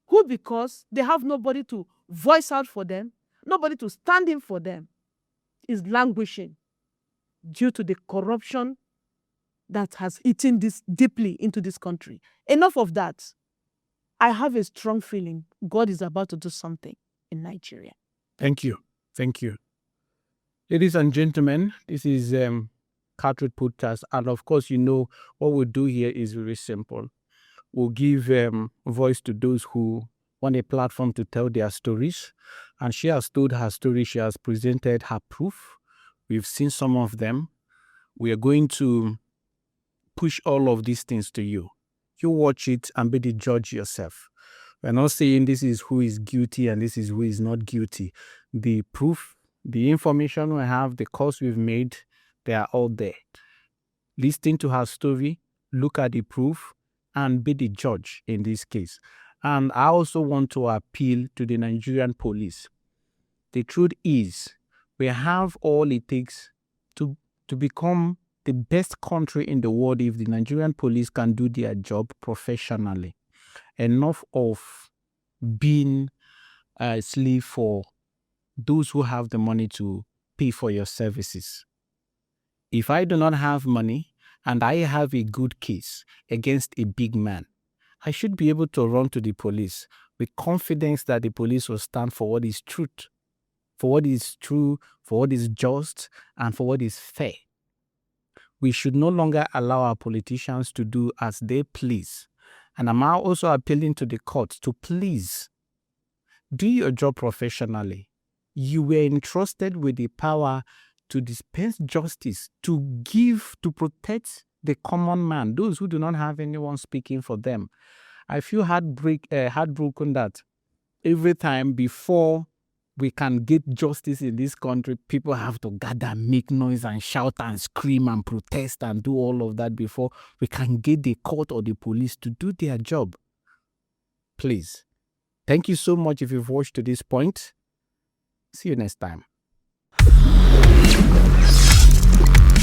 Speaker 1: who, because they have nobody to voice out for them, nobody to stand in for them, is languishing due to the corruption that has eaten this deeply into this country. Enough of that. I have a strong feeling God is about to do something in Nigeria.
Speaker 3: Thank you. Thank you. Ladies and gentlemen, this is KaaTruths Podcast. And of course, what we'll do here is very simple. We'll give voice to those who want a platform to tell their stories. And she has told her story. She has presented her proof. We've seen some of them. We are going to push all of these things to you. You watch it and be the judge yourself. We're not saying this is who is guilty and this is who is not guilty. The proof, the information we have, the calls we've made, they are all there. Listen to her story, look at the proof, and be the judge in this case. And I also want to appeal to the Nigerian police. The truth is, we have all it takes to become the best country in the world if the Nigerian police can do their job professionally. Enough of being a slave for those who have the money to pay for your services. If I do not have money and I have a good case against a big man, I should be able to run to the police with confidence that the police will stand for what is truth, for what is true, for what is just, and for what is fair. We should no longer allow our politicians to do as they please. And I'm also appealing to the courts to please do your job professionally. You were entrusted with the power to dispense justice, to protect the common man, those who do not have anyone speaking for them. I feel heartbroken that every time before we can get justice in this country, people have to gather, make noise and shout and scream and protest and do all of that before we can get the court or the police to do their job. Please. Thank you so much if you've watched to this point. See you next time.